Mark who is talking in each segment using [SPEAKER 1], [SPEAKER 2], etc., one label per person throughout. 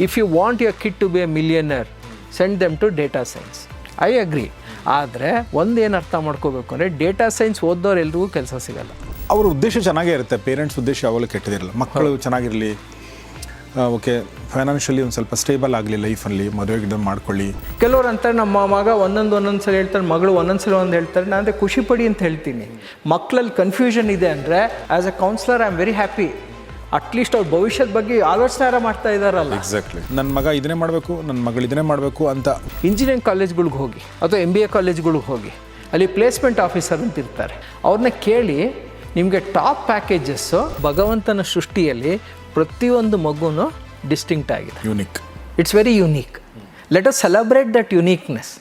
[SPEAKER 1] If you want your kid to be a millionaire send them to data science. I agree. ಆದರೆ ಒಂದೇನು ಅರ್ಥ ಮಾಡ್ಕೋಬೇಕು ಅಂದರೆ data science ಓದೋರು ಎಲ್ರಿಗೂ ಕೆಲಸ ಸಿಗಲ್ಲ.
[SPEAKER 2] ಅವ್ರ ಉದ್ದೇಶ ಚೆನ್ನಾಗೇ ಇರುತ್ತೆ, ಪೇರೆಂಟ್ಸ್ ಉದ್ದೇಶ ಯಾವಾಗಲೂ ಕೆಟ್ಟದಿರಲ್ಲ. ಮಕ್ಕಳು ಚೆನ್ನಾಗಿರಲಿ, ಓಕೆ ಫೈನಾನ್ಷಿಯಲಿ ಒಂದು ಸ್ವಲ್ಪ ಸ್ಟೇಬಲ್ ಆಗಲಿ ಲೈಫಲ್ಲಿ, ಮದುವೆಗಿಡ ಮಾಡ್ಕೊಳ್ಳಿ.
[SPEAKER 1] ಕೆಲವ್ರು ಅಂತಾರೆ ನಮ್ಮ ಮಗ ಒಂದೊಂದು ಸಲ ಹೇಳ್ತಾರೆ, ಮಗಳು ಒಂದೊಂದು ಸಲ ಒಂದು ಹೇಳ್ತಾರೆ. ನಾನು ಅಂದರೆ ಖುಷಿ ಪಡಿ ಅಂತ ಹೇಳ್ತೀನಿ. ಮಕ್ಕಳಲ್ಲಿ ಕನ್ಫ್ಯೂಷನ್ ಇದೆ ಅಂದರೆ as a counsellor I am very happy. At least ಅವ್ರ ಭವಿಷ್ಯದ ಬಗ್ಗೆ ಆಲೋಚನೆ ಮಾಡ್ತಾ ಇದ್ದಾರಲ್ಲ.
[SPEAKER 2] ಎಕ್ಸಾಕ್ಟ್ಲಿ. ನನ್ನ ಮಗ ಇದನ್ನೇ ಮಾಡಬೇಕು, ನನ್ನ ಮಗಳು ಇದನ್ನೇ ಮಾಡಬೇಕು ಅಂತ.
[SPEAKER 1] ಇಂಜಿನಿಯರಿಂಗ್ ಕಾಲೇಜ್ಗಳಿಗೆ ಹೋಗಿ ಅಥವಾ MBA ಕಾಲೇಜ್ಗಳಿಗೆ ಹೋಗಿ, ಅಲ್ಲಿ ಪ್ಲೇಸ್ಮೆಂಟ್ ಆಫೀಸರ್ ಅಂತ ಇರ್ತಾರೆ. ಅವ್ರನ್ನ ಕೇಳಿ, ನಿಮಗೆ ಟಾಪ್ ಪ್ಯಾಕೇಜಸ್ಸು ಭಗವಂತನ ಸೃಷ್ಟಿಯಲ್ಲಿ ಪ್ರತಿಯೊಂದು ಮಗುನೂ ಡಿಸ್ಟಿಂಕ್ಟ್ ಆಗಿದೆ,
[SPEAKER 2] unique.
[SPEAKER 1] It's very unique. Let us celebrate that uniqueness.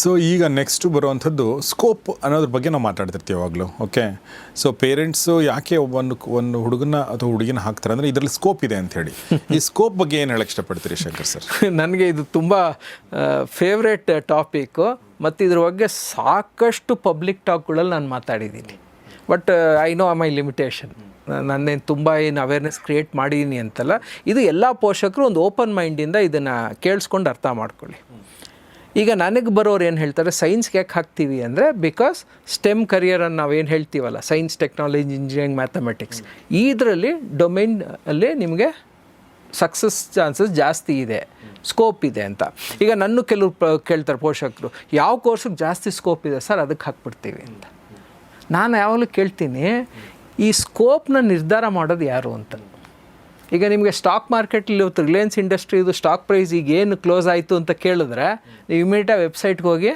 [SPEAKER 2] So ಈಗ ನೆಕ್ಸ್ಟು ಬರುವಂಥದ್ದು ಸ್ಕೋಪ್ ಅನ್ನೋದ್ರ ಬಗ್ಗೆ ನಾವು ಮಾತಾಡ್ತಿರ್ತೀವಿ ಯಾವಾಗಲೂ. ಓಕೆ, ಸೊ ಪೇರೆಂಟ್ಸು ಯಾಕೆ ಒಂದು ಹುಡುಗನ ಅಥವಾ ಹುಡುಗಿನ ಹಾಕ್ತಾರೆ ಅಂದರೆ ಇದರಲ್ಲಿ ಸ್ಕೋಪ್ ಇದೆ ಅಂಥೇಳಿ. ಈ ಸ್ಕೋಪ್ ಬಗ್ಗೆ ಏನು ಹೇಳಕ್ಕೆ ಇಷ್ಟಪಡ್ತೀರಿ ಶಂಕರ್ ಸರ್?
[SPEAKER 1] ನನಗೆ ಇದು ತುಂಬ ಫೇವ್ರೇಟ್ ಟಾಪಿಕ್ಕು, ಮತ್ತು ಇದ್ರ ಬಗ್ಗೆ ಸಾಕಷ್ಟು ಪಬ್ಲಿಕ್ ಟಾಕ್ಗಳಲ್ಲಿ ನಾನು ಮಾತಾಡಿದ್ದೀನಿ. But I know my limitation. ನಾನೇನು ತುಂಬ ಏನು ಅವೇರ್ನೆಸ್ ಕ್ರಿಯೇಟ್ ಮಾಡಿದ್ದೀನಿ ಅಂತಲ್ಲ. ಇದು ಎಲ್ಲ ಪೋಷಕರು ಒಂದು ಓಪನ್ ಮೈಂಡಿಂದ ಇದನ್ನು ಕೇಳಿಸ್ಕೊಂಡು ಅರ್ಥ ಮಾಡ್ಕೊಳ್ಳಿ. ಈಗ ನನಗೆ ಬರೋರು ಏನು ಹೇಳ್ತಾರೆ, ಸೈನ್ಸ್ಗೆ ಯಾಕೆ ಹಾಕ್ತೀವಿ ಅಂದರೆ ಬಿಕಾಸ್ ಸ್ಟೆಮ್ ಕರಿಯರನ್ನು ನಾವೇನು ಹೇಳ್ತೀವಲ್ಲ, ಸೈನ್ಸ್, ಟೆಕ್ನಾಲಜಿ, ಇಂಜಿನಿಯರಿಂಗ್, ಮ್ಯಾಥಮೆಟಿಕ್ಸ್, ಇದರಲ್ಲಿ ಡೊಮೈನ್ ಅಲ್ಲಿ ನಿಮಗೆ ಸಕ್ಸಸ್ ಚಾನ್ಸಸ್ ಜಾಸ್ತಿ ಇದೆ, ಸ್ಕೋಪ್ ಇದೆ ಅಂತ. ಈಗ ನನ್ನ ಕೆಲವರು ಕೇಳ್ತಾರೆ ಪೋಷಕರು, ಯಾವ ಕೋರ್ಸಿಗೆ ಜಾಸ್ತಿ ಸ್ಕೋಪ್ ಇದೆ ಸರ್, ಅದಕ್ಕೆ ಹಾಕ್ಬಿಡ್ತೀವಿ ಅಂತ. ನಾನು ಯಾವಾಗಲೂ ಕೇಳ್ತೀನಿ, ಈ ಸ್ಕೋಪ್ನ ನಿರ್ಧಾರ ಮಾಡೋದು ಯಾರು ಅಂತ. ಈಗ ನಿಮಗೆ ಸ್ಟಾಕ್ ಮಾರ್ಕೆಟಲ್ಲಿ ಇವತ್ತು ರಿಲಯನ್ಸ್ ಇಂಡಸ್ಟ್ರಿದು ಸ್ಟಾಕ್ ಪ್ರೈಸ್ ಈಗ ಏನು ಕ್ಲೋಸ್ ಆಯಿತು ಅಂತ ಕೇಳಿದ್ರೆ, ನೀವು ಇಮಿಡಿಯೇಟಾಗಿ ವೆಬ್ಸೈಟ್ಗೆ ಹೋಗಿ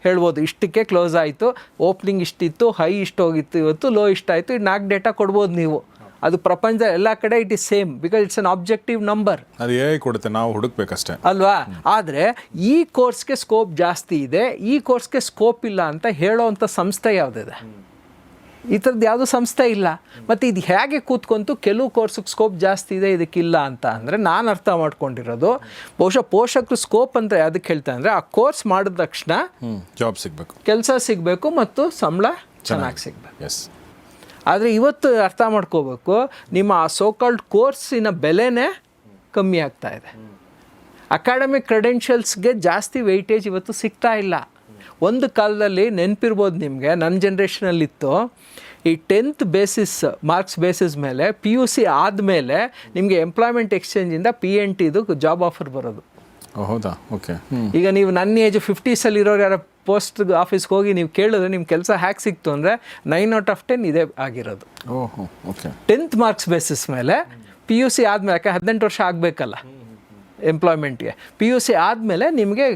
[SPEAKER 1] ಹೇಳ್ಬೋದು, ಇಷ್ಟಕ್ಕೆ ಕ್ಲೋಸ್ ಆಯಿತು, ಓಪನಿಂಗ್ ಇಷ್ಟಿತ್ತು, ಹೈ ಇಷ್ಟು ಹೋಗಿತ್ತು, ಇವತ್ತು ಲೋ ಇಷ್ಟಾಯಿತು. ಇದು 4 ಡೇಟಾ ಕೊಡ್ಬೋದು ನೀವು. ಅದು ಪ್ರಪಂಚದ ಎಲ್ಲ ಕಡೆ it is same, because it's an objective number.
[SPEAKER 2] ಅದು ಕೊಡುತ್ತೆ, ನಾವು ಹುಡುಕ್ಬೇಕಷ್ಟೇ
[SPEAKER 1] ಅಲ್ವಾ? ಆದರೆ ಈ ಕೋರ್ಸ್ಗೆ ಸ್ಕೋಪ್ ಜಾಸ್ತಿ ಇದೆ, ಈ ಕೋರ್ಸ್ಗೆ ಸ್ಕೋಪ್ ಇಲ್ಲ ಅಂತ ಹೇಳೋವಂಥ ಸಂಸ್ಥೆ ಯಾವುದಿದೆ? ಈ ಥರದ್ದು ಯಾವುದೂ ಸಂಸ್ಥೆ ಇಲ್ಲ. ಮತ್ತು ಇದು ಹೇಗೆ ಕೂತ್ಕೊಂತು ಕೆಲವು ಕೋರ್ಸಿಗೆ ಸ್ಕೋಪ್ ಜಾಸ್ತಿ ಇದೆ, ಇದಕ್ಕಿಲ್ಲ ಅಂತ ಅಂದರೆ, ನಾನು ಅರ್ಥ ಮಾಡ್ಕೊಂಡಿರೋದು ಬಹುಶಃ ಪೋಷಕರು ಸ್ಕೋಪ್ ಅಂತ ಯಾವುದಕ್ಕೆ ಹೇಳ್ತಾರೆ ಅಂದರೆ, ಆ ಕೋರ್ಸ್ ಮಾಡಿದ ತಕ್ಷಣ
[SPEAKER 2] ಜಾಬ್ ಸಿಗಬೇಕು,
[SPEAKER 1] ಕೆಲಸ ಸಿಗಬೇಕು ಮತ್ತು ಸಂಬಳ ಚೆನ್ನಾಗಿ ಸಿಗಬೇಕು.
[SPEAKER 2] ಎಸ್.
[SPEAKER 1] ಆದರೆ ಇವತ್ತು ಅರ್ಥ ಮಾಡ್ಕೋಬೇಕು, ನಿಮ್ಮ ಆ ಸೋಕಾಲ್ಡ್ ಕೋರ್ಸಿನ ಬೆಲೆನೇ ಕಮ್ಮಿ ಆಗ್ತಾ ಇದೆ. ಅಕಾಡೆಮಿಕ್ ಕ್ರೆಡೆನ್ಷಿಯಲ್ಸ್ಗೆ ಜಾಸ್ತಿ ವೆಯ್ಟೇಜ್ ಇವತ್ತು ಸಿಗ್ತಾ ಇಲ್ಲ. ಒಂದು ಕಾಲದಲ್ಲಿ ನೆನಪಿರ್ಬೋದು ನಿಮಗೆ, ನನ್ನ ಜನ್ರೇಷನಲ್ಲಿತ್ತು, ಈ 10th ಬೇಸಿಸ್ ಮಾರ್ಕ್ಸ್ ಬೇಸಿಸ್ ಮೇಲೆ PUC ಆದಮೇಲೆ ನಿಮಗೆ ಎಂಪ್ಲಾಯ್ಮೆಂಟ್ ಎಕ್ಸ್ಚೇಂಜಿಂದ PNTದು ಜಾಬ್ ಆಫರ್ ಬರೋದು.
[SPEAKER 2] ಹೌದಾ? ಓಕೆ.
[SPEAKER 1] ಈಗ ನೀವು ನನ್ನ ಏಜ್ 50s ಇರೋರು ಯಾರೋ ಪೋಸ್ಟ್ ಆಫೀಸ್ಗೆ ಹೋಗಿ ನೀವು ಕೇಳಿದ್ರೆ ನಿಮ್ಮ ಕೆಲಸ ಹ್ಯಾಕ್ ಸಿಕ್ತು ಅಂದರೆ 9 out of 10 ಇದೇ ಆಗಿರೋದು.
[SPEAKER 2] ಓಹೋ, ಓಕೆ.
[SPEAKER 1] 10th ಮಾರ್ಕ್ಸ್ ಬೇಸಿಸ್ ಮೇಲೆ PUC ಆದಮೇಲೆ, ಯಾಕೆ 18 ವರ್ಷ ಆಗಬೇಕಲ್ಲ ಎಂಪ್ಲಾಯ್ಮೆಂಟ್ಗೆ, PUC ಆದಮೇಲೆ ನಿಮಗೆ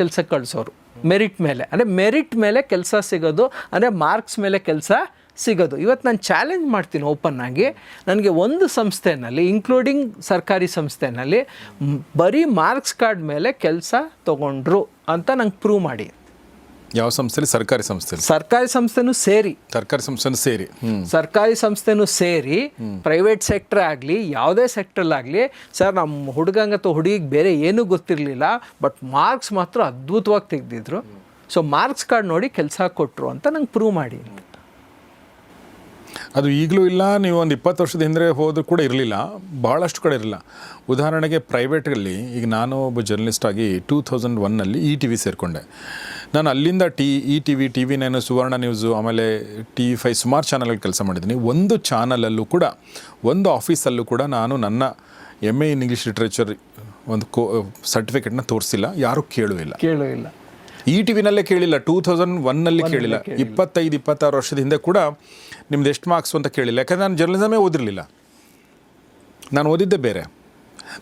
[SPEAKER 1] ಕೆಲಸಕ್ಕೆ ಕಳಿಸೋರು ಮೆರಿಟ್ ಮೇಲೆ. ಅಂದರೆ ಮೆರಿಟ್ ಮೇಲೆ ಕೆಲಸ ಸಿಗೋದು, ಅಂದರೆ ಮಾರ್ಕ್ಸ್ ಮೇಲೆ ಕೆಲಸ ಸಿಗೋದು. ಇವತ್ತು ನಾನು ಚಾಲೆಂಜ್ ಮಾಡ್ತೀನಿ ಓಪನ್ ಆಗಿ, ನನಗೆ ಒಂದು ಸಂಸ್ಥೆಯಲ್ಲಿ, ಇನ್ಕ್ಲೂಡಿಂಗ್ ಸರ್ಕಾರಿ ಸಂಸ್ಥೆಯಲ್ಲಿ, ಬರೀ ಮಾರ್ಕ್ಸ್ ಕಾರ್ಡ್ ಮೇಲೆ ಕೆಲಸ ತೊಗೊಂಡ್ರು ಅಂತ ನಂಗೆ ಪ್ರೂವ್ ಮಾಡಿ.
[SPEAKER 2] ಯಾವ ಸಂಸ್ಥೆಯಲ್ಲಿ? ಸರ್ಕಾರಿ ಸಂಸ್ಥೆಯಲ್ಲಿ.
[SPEAKER 1] ಸರ್ಕಾರಿ ಸಂಸ್ಥೆನೂ ಸೇರಿ, ಸರ್ಕಾರಿ ಸಂಸ್ಥೆನೂ ಸೇರಿ ಪ್ರೈವೇಟ್ ಸೆಕ್ಟರ್ ಆಗಲಿ ಯಾವುದೇ ಸೆಕ್ಟ್ರಲ್ಲಾಗಲಿ, ಸರ್ ನಮ್ಮ ಹುಡುಗಂಗೆ ಅಥವಾ ಹುಡುಗಿಗೆ ಬೇರೆ ಏನೂ ಗೊತ್ತಿರಲಿಲ್ಲ, ಬಟ್ ಮಾರ್ಕ್ಸ್ ಮಾತ್ರ ಅದ್ಭುತವಾಗಿ ತೆಗೆದಿದ್ರು, ಸೊ ಮಾರ್ಕ್ಸ್ ಕಾರ್ಡ್ ನೋಡಿ ಕೆಲಸ ಕೊಟ್ಟರು ಅಂತ ನಂಗೆ ಪ್ರೂವ್ ಮಾಡಿ.
[SPEAKER 2] ಅದು ಈಗಲೂ ಇಲ್ಲ, ನೀವು ಒಂದು 20 ವರ್ಷದ ಹಿಂದೆ ಹೋದರೂ ಕೂಡ ಇರಲಿಲ್ಲ, ಭಾಳಷ್ಟು ಕಡೆ ಇರಲಿಲ್ಲ. ಉದಾಹರಣೆಗೆ ಪ್ರೈವೇಟಲ್ಲಿ, ಈಗ ನಾನು ಒಬ್ಬ ಜರ್ನಲಿಸ್ಟ್ ಆಗಿ 2001ನಲ್ಲಿ ETV ಸೇರಿಕೊಂಡೆ. ನಾನು ಅಲ್ಲಿಂದ ETV, TV9, ಸುವರ್ಣ ನ್ಯೂಸು, ಆಮೇಲೆ TV5 ಸುಮಾರು ಚಾನಲ್ಗಳು ಕೆಲಸ ಮಾಡಿದ್ದೀನಿ. ಒಂದು ಚಾನಲಲ್ಲೂ ಕೂಡ, ಒಂದು ಆಫೀಸಲ್ಲೂ ಕೂಡ ನಾನು ನನ್ನ MA ಇನ್ ಇಂಗ್ಲೀಷ್ ಲಿಟ್ರೇಚರ್ ಒಂದು ಸರ್ಟಿಫಿಕೇಟ್ನ ತೋರಿಸಿಲ್ಲ, ಯಾರೂ ಕೇಳೂ ಇಲ್ಲ. ETVನಲ್ಲೇ ಕೇಳಿಲ್ಲ, 2001ನಲ್ಲಿ ಕೇಳಿಲ್ಲ. 25-26 ವರ್ಷದ ಹಿಂದೆ ಕೂಡ ನಿಮ್ದು ಎಷ್ಟು ಮಾರ್ಕ್ಸು ಅಂತ ಕೇಳಿಲ್ಲ, ಯಾಕಂದರೆ ನಾನು ಜರ್ನಲಿಸಮೇ ಓದಿರಲಿಲ್ಲ. ನಾನು ಓದಿದ್ದೇ ಬೇರೆ,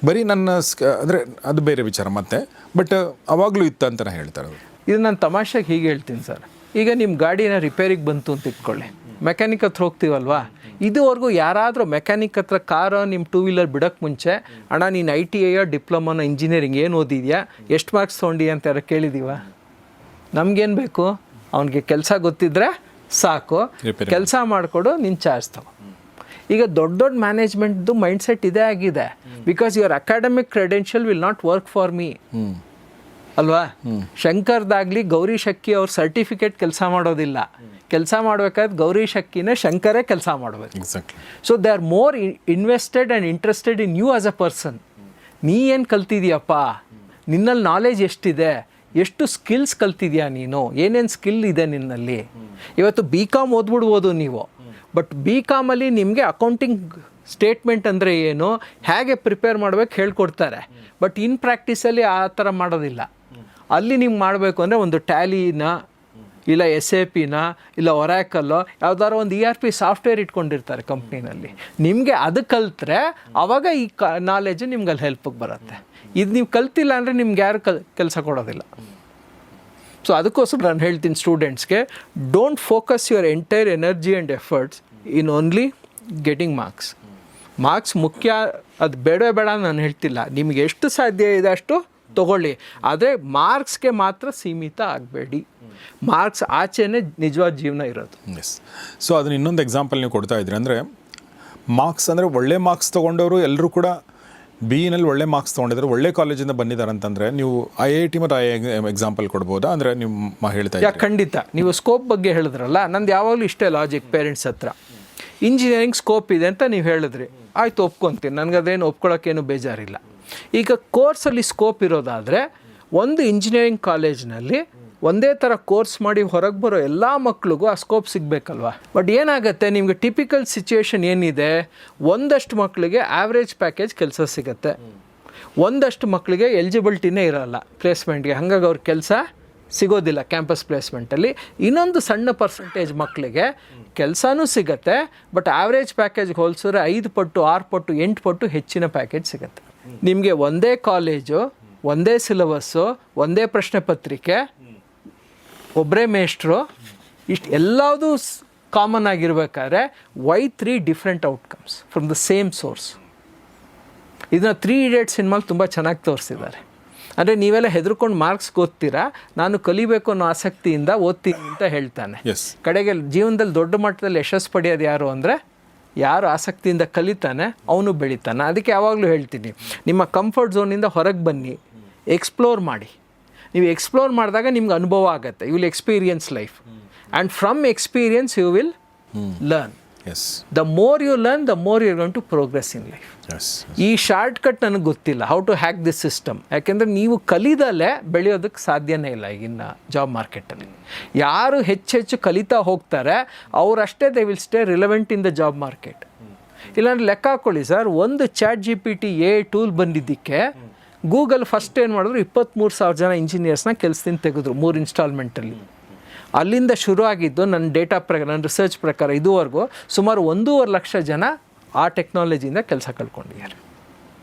[SPEAKER 2] ಬರೀ ನನ್ನ ಅಂದರೆ ಅದು ಬೇರೆ ವಿಚಾರ ಮತ್ತೆ. ಬಟ್ ಅವಾಗಲೂ ಇತ್ತು ಅಂತ ನಾನು ಹೇಳ್ತಾರೆ.
[SPEAKER 1] ಇದು ನಾನು ತಮಾಷೆಗೆ ಹೀಗೆ ಹೇಳ್ತೀನಿ ಸರ್. ಈಗ ನಿಮ್ಮ ಗಾಡಿನ ರಿಪೇರಿಗೆ ಬಂತು ಅಂತ ಇಟ್ಕೊಳ್ಳಿ, ಮೆಕ್ಯಾನಿಕ್ ಹತ್ರ ಹೋಗ್ತೀವಲ್ವಾ, ಇದುವರೆಗೂ ಯಾರಾದರೂ ಮೆಕ್ಯಾನಿಕ್ ಹತ್ರ ಕಾರು, ನಿಮ್ಮ 2 ವೀಲರ್ ಬಿಡೋಕ್ಕೆ ಮುಂಚೆ, ಅಣ್ಣ ನೀನು ITI ಡಿಪ್ಲೊಮೊನ ಇಂಜಿನಿಯರಿಂಗ್ ಏನು ಓದಿದ್ಯಾ, ಎಷ್ಟು ಮಾರ್ಕ್ಸ್ ತೊಗೊಂಡಿ ಅಂತ ಯಾರು ಕೇಳಿದ್ದೀವ? ನಮಗೇನು ಬೇಕು, ಅವನಿಗೆ ಕೆಲಸ ಗೊತ್ತಿದ್ದರೆ ಸಾಕು, ಕೆಲಸ ಮಾಡಿಕೊಡು, ನಿನ್ನ ಚಾರ್ಜ್ ತಗೋ. ಈಗ ದೊಡ್ಡ ಮ್ಯಾನೇಜ್ಮೆಂಟ್ದು ಮೈಂಡ್ಸೆಟ್ ಇದೇ ಆಗಿದೆ, because your academic credential will not work for me. ಅಲ್ವಾ? ಶಂಕರ್ದಾಗಲಿ ಗೌರಿ ಶಕ್ಕಿ ಅವ್ರ ಸರ್ಟಿಫಿಕೇಟ್ ಕೆಲಸ ಮಾಡೋದಿಲ್ಲ. ಕೆಲಸ ಮಾಡಬೇಕಾದ್ರೆ ಗೌರಿ ಶಕ್ಕಿನೇ ಶಂಕರೇ ಕೆಲಸ ಮಾಡಬೇಕು.
[SPEAKER 2] Exactly.
[SPEAKER 1] So they are more invested and interested in you as a person. ನೀ ಏನು ಕಲ್ತಿದ್ಯಪ್ಪ, ನಿನ್ನಲ್ಲಿ ನಾಲೆಜ್ ಎಷ್ಟಿದೆ, ಎಷ್ಟು ಸ್ಕಿಲ್ಸ್ ಕಲ್ತಿದ್ಯಾ ನೀನು, ಏನೇನು ಸ್ಕಿಲ್ ಇದೆ ನಿನ್ನಲ್ಲಿ. ಇವತ್ತು BCom ಓದ್ಬಿಡ್ಬೋದು ನೀವು, ಬಟ್ BComಲ್ಲಿ ನಿಮಗೆ ಅಕೌಂಟಿಂಗ್ ಸ್ಟೇಟ್ಮೆಂಟ್ ಅಂದರೆ ಏನು, ಹೇಗೆ ಪ್ರಿಪೇರ್ ಮಾಡ್ಬೇಕು ಹೇಳ್ಕೊಡ್ತಾರೆ. ಬಟ್ ಇನ್ ಪ್ರಾಕ್ಟೀಸಲ್ಲಿ ಆ ಥರ ಮಾಡೋದಿಲ್ಲ. ಅಲ್ಲಿ ನಿಮ್ಗೆ ಮಾಡಬೇಕು ಅಂದರೆ ಒಂದು ಟ್ಯಾಲಿನ ಇಲ್ಲ SAPನ ಇಲ್ಲ ಒರಾಕಲ್ಲೋ ಯಾವ್ದಾದ್ರು ಒಂದು ERP ಸಾಫ್ಟ್ವೇರ್ ಇಟ್ಕೊಂಡಿರ್ತಾರೆ ಕಂಪ್ನಿನಲ್ಲಿ. ನಿಮಗೆ ಅದು ಕಲ್ತ್ರೆ ಆವಾಗ ಈ ನಾಲೆಜು ನಿಮ್ಗೆ ಅಲ್ಲಿ ಹೆಲ್ಪಿಗೆ ಬರುತ್ತೆ. ಇದು ನೀವು ಕಲ್ತಿಲ್ಲ ಅಂದರೆ ನಿಮ್ಗೆ ಯಾರು ಕೆಲಸ ಕೊಡೋದಿಲ್ಲ. ಸೊ ಅದಕ್ಕೋಸ್ಕರ ನಾನು ಹೇಳ್ತೀನಿ ಸ್ಟೂಡೆಂಟ್ಸ್ಗೆ, don't focus your entire energy and efforts in only getting marks. Marks ಮುಖ್ಯ, ಅದು ಬೇಡವೇ ಬೇಡ ನಾನು ಹೇಳ್ತಿಲ್ಲ. ನಿಮಗೆ ಎಷ್ಟು ಸಾಧ್ಯ ಇದೆ ಅಷ್ಟು ತೊಗೊಳ್ಳಿ, ಆದರೆ ಮಾರ್ಕ್ಸ್ಗೆ ಮಾತ್ರ ಸೀಮಿತ ಆಗಬೇಡಿ. ಮಾರ್ಕ್ಸ್ ಆಚೆನೇ ನಿಜವಾದ ಜೀವನ ಇರೋದು.
[SPEAKER 2] ಎಸ್. ಸೊ ಅದನ್ನ ಇನ್ನೊಂದು ಎಕ್ಸಾಂಪಲ್ ನೀವು ಕೊಡ್ತಾ ಇದ್ರಿ. ಅಂದರೆ ಮಾರ್ಕ್ಸ್ ಅಂದರೆ ಒಳ್ಳೆ ಮಾರ್ಕ್ಸ್ ತೊಗೊಂಡವರು ಎಲ್ಲರೂ ಕೂಡ BEನಲ್ಲಿ ಒಳ್ಳೆ ಮಾರ್ಕ್ಸ್ ತೊಗೊಂಡಿದ್ದಾರೆ, ಒಳ್ಳೆ ಕಾಲೇಜಿಂದ ಬಂದಿದ್ದಾರೆ ಅಂತಂದರೆ ನೀವು IIT ಮತ್ತು ಎಕ್ಸಾಂಪಲ್ ಕೊಡ್ಬೋದಾ? ಅಂದರೆ ನೀವು ಹೇಳ್ತಾ ಇದ್ದೀರಿ.
[SPEAKER 1] ಖಂಡಿತ. ನೀವು ಸ್ಕೋಪ್ ಬಗ್ಗೆ ಹೇಳಿದ್ರಲ್ಲ, ನಂದು ಯಾವಾಗಲೂ ಇಷ್ಟೇ ಲಾಜಿಕ್ ಪೇರೆಂಟ್ಸ್ ಹತ್ರ. ಇಂಜಿನಿಯರಿಂಗ್ ಸ್ಕೋಪ್ ಇದೆ ಅಂತ ನೀವು ಹೇಳಿದ್ರಿ, ಆಯಿತು ಒಪ್ಕೊತೀನಿ, ನನಗದೇನು ಒಪ್ಕೊಳ್ಳೋಕ್ಕೇನು ಬೇಜಾರಿಲ್ಲ. ಈಗ ಕೋರ್ಸಲ್ಲಿ ಸ್ಕೋಪ್ ಇರೋದಾದರೆ ಒಂದು ಇಂಜಿನಿಯರಿಂಗ್ ಕಾಲೇಜ್ನಲ್ಲಿ ಒಂದೇ ಥರ ಕೋರ್ಸ್ ಮಾಡಿ ಹೊರಗೆ ಬರೋ ಎಲ್ಲ ಮಕ್ಳಿಗೂ ಆ ಸ್ಕೋಪ್ ಸಿಗಬೇಕಲ್ವ. ಬಟ್ ಏನಾಗುತ್ತೆ, ನಿಮಗೆ ಟಿಪಿಕಲ್ ಸಿಚುವೇಶನ್ ಏನಿದೆ, ಒಂದಷ್ಟು ಮಕ್ಕಳಿಗೆ ಆವ್ರೇಜ್ ಪ್ಯಾಕೇಜ್ ಕೆಲಸ ಸಿಗುತ್ತೆ, ಒಂದಷ್ಟು ಮಕ್ಕಳಿಗೆ ಎಲಿಜಿಬಿಲಿಟಿನೇ ಇರೋಲ್ಲ ಪ್ಲೇಸ್ಮೆಂಟ್ಗೆ, ಹಾಗಾಗಿ ಅವ್ರ ಕೆಲಸ ಸಿಗೋದಿಲ್ಲ ಕ್ಯಾಂಪಸ್ ಪ್ಲೇಸ್ಮೆಂಟಲ್ಲಿ. ಇನ್ನೊಂದು ಸಣ್ಣ ಪರ್ಸೆಂಟೇಜ್ ಮಕ್ಕಳಿಗೆ ಕೆಲಸನೂ ಸಿಗುತ್ತೆ, ಬಟ್ ಆವ್ರೇಜ್ ಪ್ಯಾಕೇಜ್ಗೆ ಹೋಲಿಸಿದ್ರೆ 5 ಪಟ್ಟು 6 ಪಟ್ಟು 8 ಪಟ್ಟು ಹೆಚ್ಚಿನ ಪ್ಯಾಕೇಜ್ ಸಿಗುತ್ತೆ. ನಿಮಗೆ ಒಂದೇ ಕಾಲೇಜು, ಒಂದೇ ಸಿಲೆಬಸ್ಸು, ಒಂದೇ ಪ್ರಶ್ನೆ ಪತ್ರಿಕೆ, ಒಬ್ಬರೇ ಮೇಷ್ಟ್ರು, ಇಷ್ಟು ಎಲ್ಲದೂ ಕಾಮನ್ ಆಗಿರ್ಬೇಕಾದ್ರೆ why 3 different outcomes from the same source? ಇದನ್ನ 3 Idiots ಸಿನಿಮಾಲಿ ತುಂಬ ಚೆನ್ನಾಗಿ ತೋರಿಸಿದ್ದಾರೆ. ಅಂದರೆ ನೀವೆಲ್ಲ ಹೆದರ್ಕೊಂಡು ಮಾರ್ಕ್ಸ್ ಓದ್ತೀರಾ, ನಾನು ಕಲಿಬೇಕು ಅನ್ನೋ ಆಸಕ್ತಿಯಿಂದ ಓದ್ತೀನಿ ಅಂತ ಹೇಳ್ತಾನೆ. ಕಡೆಗೆ ಜೀವನದಲ್ಲಿ ದೊಡ್ಡ ಮಟ್ಟದಲ್ಲಿ ಯಶಸ್ಸು ಪಡೆಯೋದು ಯಾರು ಅಂದರೆ, ಯಾರು ಆಸಕ್ತಿಯಿಂದ ಕಲಿತಾನೆ ಅವನು ಬೆಳಿತಾನೆ. ಅದಕ್ಕೆ ಯಾವಾಗಲೂ ಹೇಳ್ತೀನಿ, ನಿಮ್ಮ ಕಂಫರ್ಟ್ ಝೋನಿಂದ ಹೊರಗೆ ಬನ್ನಿ, ಎಕ್ಸ್ಪ್ಲೋರ್ ಮಾಡಿ. ನೀವು ಎಕ್ಸ್ಪ್ಲೋರ್ ಮಾಡಿದಾಗ ನಿಮ್ಗೆ ಅನುಭವ ಆಗುತ್ತೆ. You will experience life, and from experience you will learn. The more you learn, the more you going to progress in life. ಈ ಶಾರ್ಟ್ ಕಟ್ ನನಗೆ ಗೊತ್ತಿಲ್ಲ, how to hack this system. ಯಾಕೆಂದರೆ ನೀವು ಕಲಿದಲ್ಲೇ ಬೆಳೆಯೋದಕ್ಕೆ ಸಾಧ್ಯನೇ ಇಲ್ಲ ಈಗಿನ ಜಾಬ್ ಮಾರ್ಕೆಟಲ್ಲಿ. ಯಾರು ಹೆಚ್ಚು ಕಲಿತಾ ಹೋಗ್ತಾರೆ ಅವರಷ್ಟೇ they will stay relevant in the job market. ಇಲ್ಲಾಂದ್ರೆ ಲೆಕ್ಕ ಹಾಕೊಳ್ಳಿ ಸರ್, ಒಂದು ChatGPT AI ಟೂಲ್ ಬಂದಿದ್ದಕ್ಕೆ ಗೂಗಲ್ ಫಸ್ಟ್ ಏನು ಮಾಡಿದ್ರು, 23,000 ಜನ ಇಂಜಿನಿಯರ್ಸ್ನ ಕೆಲಸದಿಂದ ತೆಗೆದ್ರು 3 ಇನ್ಸ್ಟಾಲ್ಮೆಂಟಲ್ಲಿ. ಅಲ್ಲಿಂದ ಶುರು ಆಗಿದ್ದು ನನ್ನ ನನ್ನ ರಿಸರ್ಚ್ ಪ್ರಕಾರ ಇದುವರೆಗೂ ಸುಮಾರು 1.5 ಲಕ್ಷ ಜನ ಆ ಟೆಕ್ನಾಲಜಿಯಿಂದ ಕೆಲಸ ಕಳ್ಕೊಂಡಿದ್ದಾರೆ.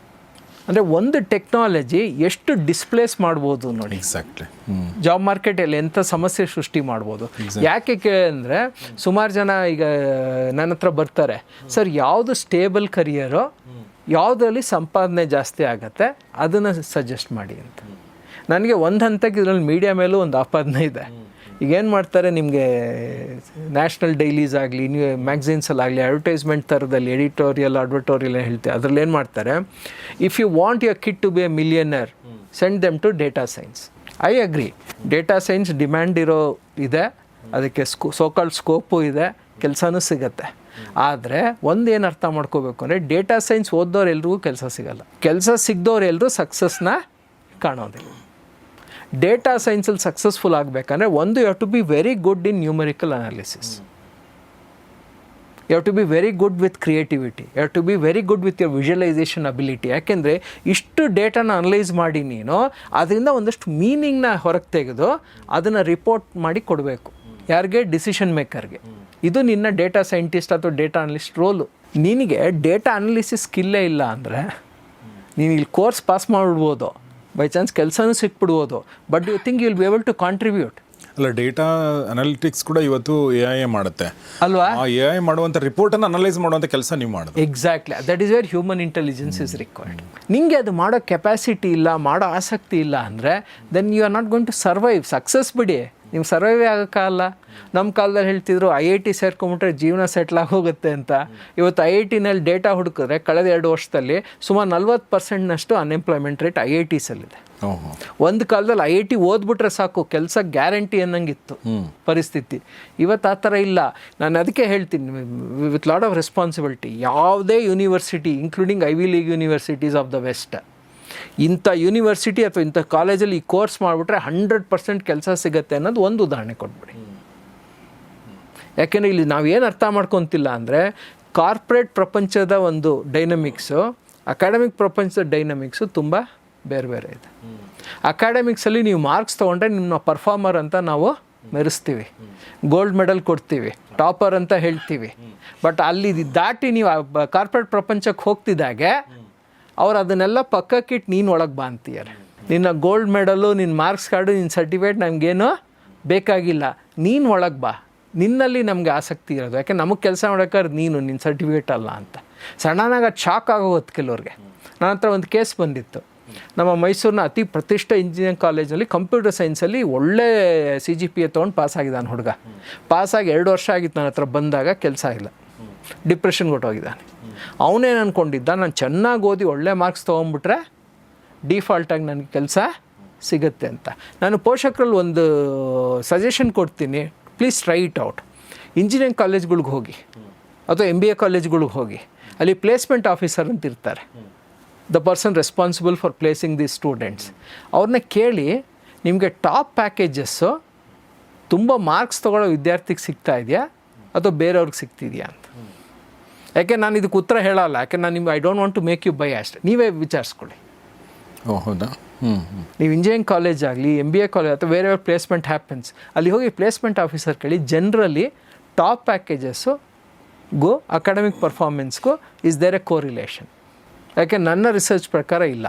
[SPEAKER 1] ಅಂದರೆ ಒಂದು ಟೆಕ್ನಾಲಜಿ ಎಷ್ಟು ಡಿಸ್ಪ್ಲೇಸ್ ಮಾಡ್ಬೋದು ನೋಡಿ.
[SPEAKER 2] ಎಕ್ಸಾಕ್ಟ್ಲಿ.
[SPEAKER 1] ಜಾಬ್ ಮಾರ್ಕೆಟಲ್ಲಿ ಎಂಥ ಸಮಸ್ಯೆ ಸೃಷ್ಟಿ ಮಾಡ್ಬೋದು. ಯಾಕೆ ಅಂದರೆ ಸುಮಾರು ಜನ ಈಗ ನನ್ನ ಹತ್ರ ಬರ್ತಾರೆ, ಸರ್ ಯಾವುದು ಸ್ಟೇಬಲ್ ಕರಿಯರೋ, ಯಾವುದರಲ್ಲಿ ಸಂಪಾದನೆ ಜಾಸ್ತಿ ಆಗುತ್ತೆ ಅದನ್ನು ಸಜೆಸ್ಟ್ ಮಾಡಿ ಅಂತ. ನನಗೆ ಒಂದು ಹಂತಕ್ಕೆ ಇದರಲ್ಲಿ ಮೀಡಿಯಾ ಮೇಲೂ ಒಂದು ಆಪಾದನೆ ಇದೆ. ಈಗೇನು ಮಾಡ್ತಾರೆ, ನಿಮಗೆ ನ್ಯಾಷನಲ್ ಡೈಲೀಸ್ ಆಗಲಿ, ನೀವು ಮ್ಯಾಗ್ಝಿನ್ಸಲ್ಲಾಗಲಿ ಅಡ್ವರ್ಟೈಸ್ಮೆಂಟ್ ಥರದಲ್ಲಿ ಅಡ್ವರ್ಟೋರಿಯಲ್ ಹೇಳ್ತಾರೆ. ಅದರಲ್ಲಿ ಏನು ಮಾಡ್ತಾರೆ, if you want your kid to be a millionaire, send them to data science. I agree, data science demand ಇದೆ, ಅದಕ್ಕೆ ಸೋಕಾಲ್ಡ್ ಸ್ಕೋಪು ಇದೆ, ಕೆಲಸನೂ ಸಿಗುತ್ತೆ. ಆದರೆ ಒಂದೇನು ಅರ್ಥ ಮಾಡ್ಕೋಬೇಕು ಅಂದರೆ, ಡೇಟಾ ಸೈನ್ಸ್ ಓದೋರು ಎಲ್ರಿಗೂ ಕೆಲಸ ಸಿಗಲ್ಲ, ಕೆಲಸ ಸಿಗದವ್ರು ಎಲ್ಲರೂ ಸಕ್ಸಸ್ನ ಕಾಣೋದಿಲ್ಲ. ಡೇಟಾ ಸೈನ್ಸಲ್ಲಿ ಸಕ್ಸಸ್ಫುಲ್ ಆಗಬೇಕಂದ್ರೆ ಒಂದು, you have to be very good in numerical analysis, you have to be very good with creativity, you have to be very good with your visualisation ability. ಯಾಕೆಂದರೆ ಇಷ್ಟು ಡೇಟಾನ ಅನಲೈಸ್ ಮಾಡಿ ನೀನು ಅದರಿಂದ ಒಂದಷ್ಟು ಮೀನಿಂಗ್ನ ಹೊರಗೆ ತೆಗೆದು ಅದನ್ನು ರಿಪೋರ್ಟ್ ಮಾಡಿ ಕೊಡಬೇಕು ಯಾರಿಗೆ, ಡಿಸಿಷನ್ ಮೇಕರ್ಗೆ. ಇದು ನಿನ್ನ ಡೇಟಾ ಸೈಂಟಿಸ್ಟ್ ಅಥವಾ ಡೇಟಾ ಅನಲಿಸ್ಟ್ ರೋಲು. ನಿನಗೆ ಡೇಟಾ ಅನಾಲಿಸಿಸ್ ಸ್ಕಿಲ್ಲೇ ಇಲ್ಲ ಅಂದರೆ ನೀನು ಇಲ್ಲಿ ಕೋರ್ಸ್ ಪಾಸ್ ಮಾಡಿಬಿಡ್ಬೋದು, ಬೈ ಚಾನ್ಸ್ ಕೆಲಸನೂ ಸಿಕ್ಬಿಡ್ಬೋದು, but you think you will be able to contribute.
[SPEAKER 2] ಅಲ್ಲ, ಡೇಟಾ ಅನಾಲಿಟಿಕ್ಸ್ ಕೂಡ ಇವತ್ತು AI ಮಾಡುತ್ತೆ
[SPEAKER 1] ಅಲ್ವಾ?
[SPEAKER 2] ಆ AI ಮಾಡುವಂಥ ರಿಪೋರ್ಟನ್ನು ಅನಲೈಸ್ ಮಾಡುವಂಥ ಕೆಲಸ ನೀವು ಮಾಡೋದು.
[SPEAKER 1] Exactly, that is where human intelligence is required. ನಿಮಗೆ ಅದು ಮಾಡೋ ಕೆಪಾಸಿಟಿ ಇಲ್ಲ, ಮಾಡೋ ಆಸಕ್ತಿ ಇಲ್ಲ ಅಂದರೆ then you are not going to survive. Success ಬಿಡಿ, ನಿಮ್ಗೆ ಸರ್ವೈವೇ ಆಗೋಕ್ಕಾಗಲ್ಲ. ನಮ್ಮ ಕಾಲದಲ್ಲಿ ಹೇಳ್ತಿದ್ರು IIT ಸೇರ್ಕೊಂಬಿಟ್ರೆ ಜೀವನ ಸೆಟ್ಲ್ ಆಗೋಗುತ್ತೆ ಅಂತ. ಇವತ್ತು IITನಲ್ಲಿ ಡೇಟಾ ಹುಡುಕಿದ್ರೆ ಕಳೆದ 2 ವರ್ಷದಲ್ಲಿ ಸುಮಾರು 40%ನಷ್ಟು ಅನ್ಎಂಪ್ಲಾಯ್ಮೆಂಟ್ ರೇಟ್ IITಸಲ್ಲಿದೆ. ಒಂದು ಕಾಲದಲ್ಲಿ IIT ಓದ್ಬಿಟ್ರೆ ಸಾಕು, ಕೆಲಸ ಗ್ಯಾರಂಟಿ ಅನ್ನಂಗಿತ್ತು ಪರಿಸ್ಥಿತಿ. ಇವತ್ತು ಆ ಥರ ಇಲ್ಲ. ನಾನು ಅದಕ್ಕೆ ಹೇಳ್ತೀನಿ, ವಿತ್ ಲಾಟ್ ಆಫ್ ರೆಸ್ಪಾನ್ಸಿಬಿಲಿಟಿ, ಯಾವುದೇ university including Ivy League universities of the west, ಇಂಥ ಯೂನಿವರ್ಸಿಟಿ ಅಥವಾ ಇಂಥ ಕಾಲೇಜಲ್ಲಿ ಈ ಕೋರ್ಸ್ ಮಾಡಿಬಿಟ್ರೆ 100% ಕೆಲಸ ಸಿಗುತ್ತೆ ಅನ್ನೋದು ಒಂದು ಉದಾಹರಣೆ ಕೊಟ್ಬಿಡಿ. ಯಾಕೆಂದರೆ ಇಲ್ಲಿ ನಾವೇನು ಅರ್ಥ ಮಾಡ್ಕೊತಿಲ್ಲ ಅಂದರೆ, ಕಾರ್ಪೊರೇಟ್ ಪ್ರಪಂಚದ ಒಂದು ಡೈನಮಿಕ್ಸು, ಅಕಾಡೆಮಿಕ್ ಪ್ರಪಂಚದ ಡೈನಮಿಕ್ಸು ತುಂಬ ಬೇರೆ ಬೇರೆ ಇದೆ. ಅಕಾಡೆಮಿಕ್ಸಲ್ಲಿ ನೀವು ಮಾರ್ಕ್ಸ್ ತೊಗೊಂಡ್ರೆ ನಿಮ್ಮ ಪರ್ಫಾರ್ಮರ್ ಅಂತ ನಾವು ಮೆರೆಸ್ತೀವಿ, ಗೋಲ್ಡ್ ಮೆಡಲ್ ಕೊಡ್ತೀವಿ, ಟಾಪರ್ ಅಂತ ಹೇಳ್ತೀವಿ. ಬಟ್ ಅಲ್ಲಿ ದಾಟಿ ನೀವು ಕಾರ್ಪೊರೇಟ್ ಪ್ರಪಂಚಕ್ಕೆ ಹೋಗ್ತಿದ್ದಾಗೆ ಅವ್ರು ಅದನ್ನೆಲ್ಲ ಪಕ್ಕಕ್ಕಿಟ್ಟು ನೀನು ಒಳಗೆ ಬಾ ಅಂತೀಯಾರೆ. ನಿನ್ನ ಗೋಲ್ಡ್ ಮೆಡಲು, ನಿನ್ನ ಮಾರ್ಕ್ಸ್ ಕಾರ್ಡು, ನಿನ್ನ ಸರ್ಟಿಫಿಕೇಟ್ ನಮಗೇನು ಬೇಕಾಗಿಲ್ಲ, ನೀನು ಒಳಗೆ ಬಾ, ನಿನ್ನಲ್ಲಿ ನಮಗೆ ಆಸಕ್ತಿ ಇರೋದು. ಯಾಕೆ ನಮಗೆ ಕೆಲಸ ಮಾಡೋಕ್ಕಾದ್ರೆ ನೀನು, ನಿನ್ನ ಸರ್ಟಿಫಿಕೇಟ್ ಅಲ್ಲ ಅಂತ. ಸಡನ್ನಾಗಿ ಅದು ಶಾಕ್ ಆಗೋಗುತ್ತೆ ಕೆಲವ್ರಿಗೆ. ನನ್ನ ಹತ್ರ ಒಂದು ಕೇಸ್ ಬಂದಿತ್ತು. ನಮ್ಮ ಮೈಸೂರಿನ ಅತಿ ಪ್ರತಿಷ್ಠ ಇಂಜಿನಿಯರಿಂಗ್ ಕಾಲೇಜಲ್ಲಿ ಕಂಪ್ಯೂಟರ್ ಸೈನ್ಸಲ್ಲಿ ಒಳ್ಳೆ CGPA ತೊಗೊಂಡು ಪಾಸಾಗಿದ್ದಾನೆ ಹುಡುಗ. ಪಾಸಾಗಿ 2 ವರ್ಷ ಆಗಿತ್ತು ನನ್ನ ಹತ್ರ ಬಂದಾಗ, ಕೆಲಸ ಇಲ್ಲ, ಡಿಪ್ರೆಷನ್ಗೆ ಹೊಟ್ಟೋಗಿದ್ದಾನೆ. ಅವನೇನು ಅಂದ್ಕೊಂಡಿದ್ದ, ನಾನು ಚೆನ್ನಾಗಿ ಓದಿ ಒಳ್ಳೆ ಮಾರ್ಕ್ಸ್ ತೊಗೊಂಬಿಟ್ರೆ ಡಿಫಾಲ್ಟಾಗಿ ನನಗೆ ಕೆಲಸ ಸಿಗುತ್ತೆ ಅಂತ. ನಾನು ಪೋಷಕರಲ್ಲಿ ಒಂದು ಸಜೆಷನ್ ಕೊಡ್ತೀನಿ, please try it out. Engineering ಕಾಲೇಜ್ಗಳಿಗೆ ಹೋಗಿ ಅಥವಾ MBA ಕಾಲೇಜ್ಗಳಿಗೆ ಹೋಗಿ, ಅಲ್ಲಿ ಪ್ಲೇಸ್ಮೆಂಟ್ ಆಫೀಸರ್ ಅಂತ ಇರ್ತಾರೆ, the person responsible for placing the students. ಅವ್ರನ್ನ ಕೇಳಿ, ನಿಮಗೆ ಟಾಪ್ ಪ್ಯಾಕೇಜಸ್ಸು ತುಂಬ ಮಾರ್ಕ್ಸ್ ತೊಗೊಳ್ಳೋ ವಿದ್ಯಾರ್ಥಿಗೆ ಸಿಗ್ತಾ ಇದೆಯಾ ಅಥವಾ ಬೇರೆಯವ್ರಿಗೆ ಸಿಗ್ತಿದೆಯಾ ಅಂತ. ಯಾಕೆ ನಾನು ಇದಕ್ಕೆ ಉತ್ತರ ಹೇಳಲ್ಲ, ಯಾಕೆ ನಾನು ನಿಮ್ಗೆ I don't want to make you biased. ನೀವೇ ವಿಚಾರಿಸ್ಕೊಳ್ಳಿ.
[SPEAKER 2] ಹೌದಾ?
[SPEAKER 1] ನೀವು ಇಂಜಿನಿಯರಿಂಗ್ ಕಾಲೇಜ್ ಆಗಲಿ, MBA ಕಾಲೇಜ್ ಅಥವಾ ಬೇರೆ ಪ್ಲೇಸ್ಮೆಂಟ್ ಹ್ಯಾಪನ್ಸ್, ಅಲ್ಲಿ ಹೋಗಿ ಪ್ಲೇಸ್ಮೆಂಟ್ ಆಫೀಸರ್ ಕೇಳಿ. ಜನರಲಿ ಟಾಪ್ ಪ್ಯಾಕೇಜಸ್ಸು ಅಕಾಡೆಮಿಕ್ ಪರ್ಫಾರ್ಮೆನ್ಸ್ಗೂ ಇಸ್ ದೇರ್ ಎ ಕೋರಿಲೇಷನ್. ಯಾಕೆ ನನ್ನ ರಿಸರ್ಚ್ ಪ್ರಕಾರ ಇಲ್ಲ.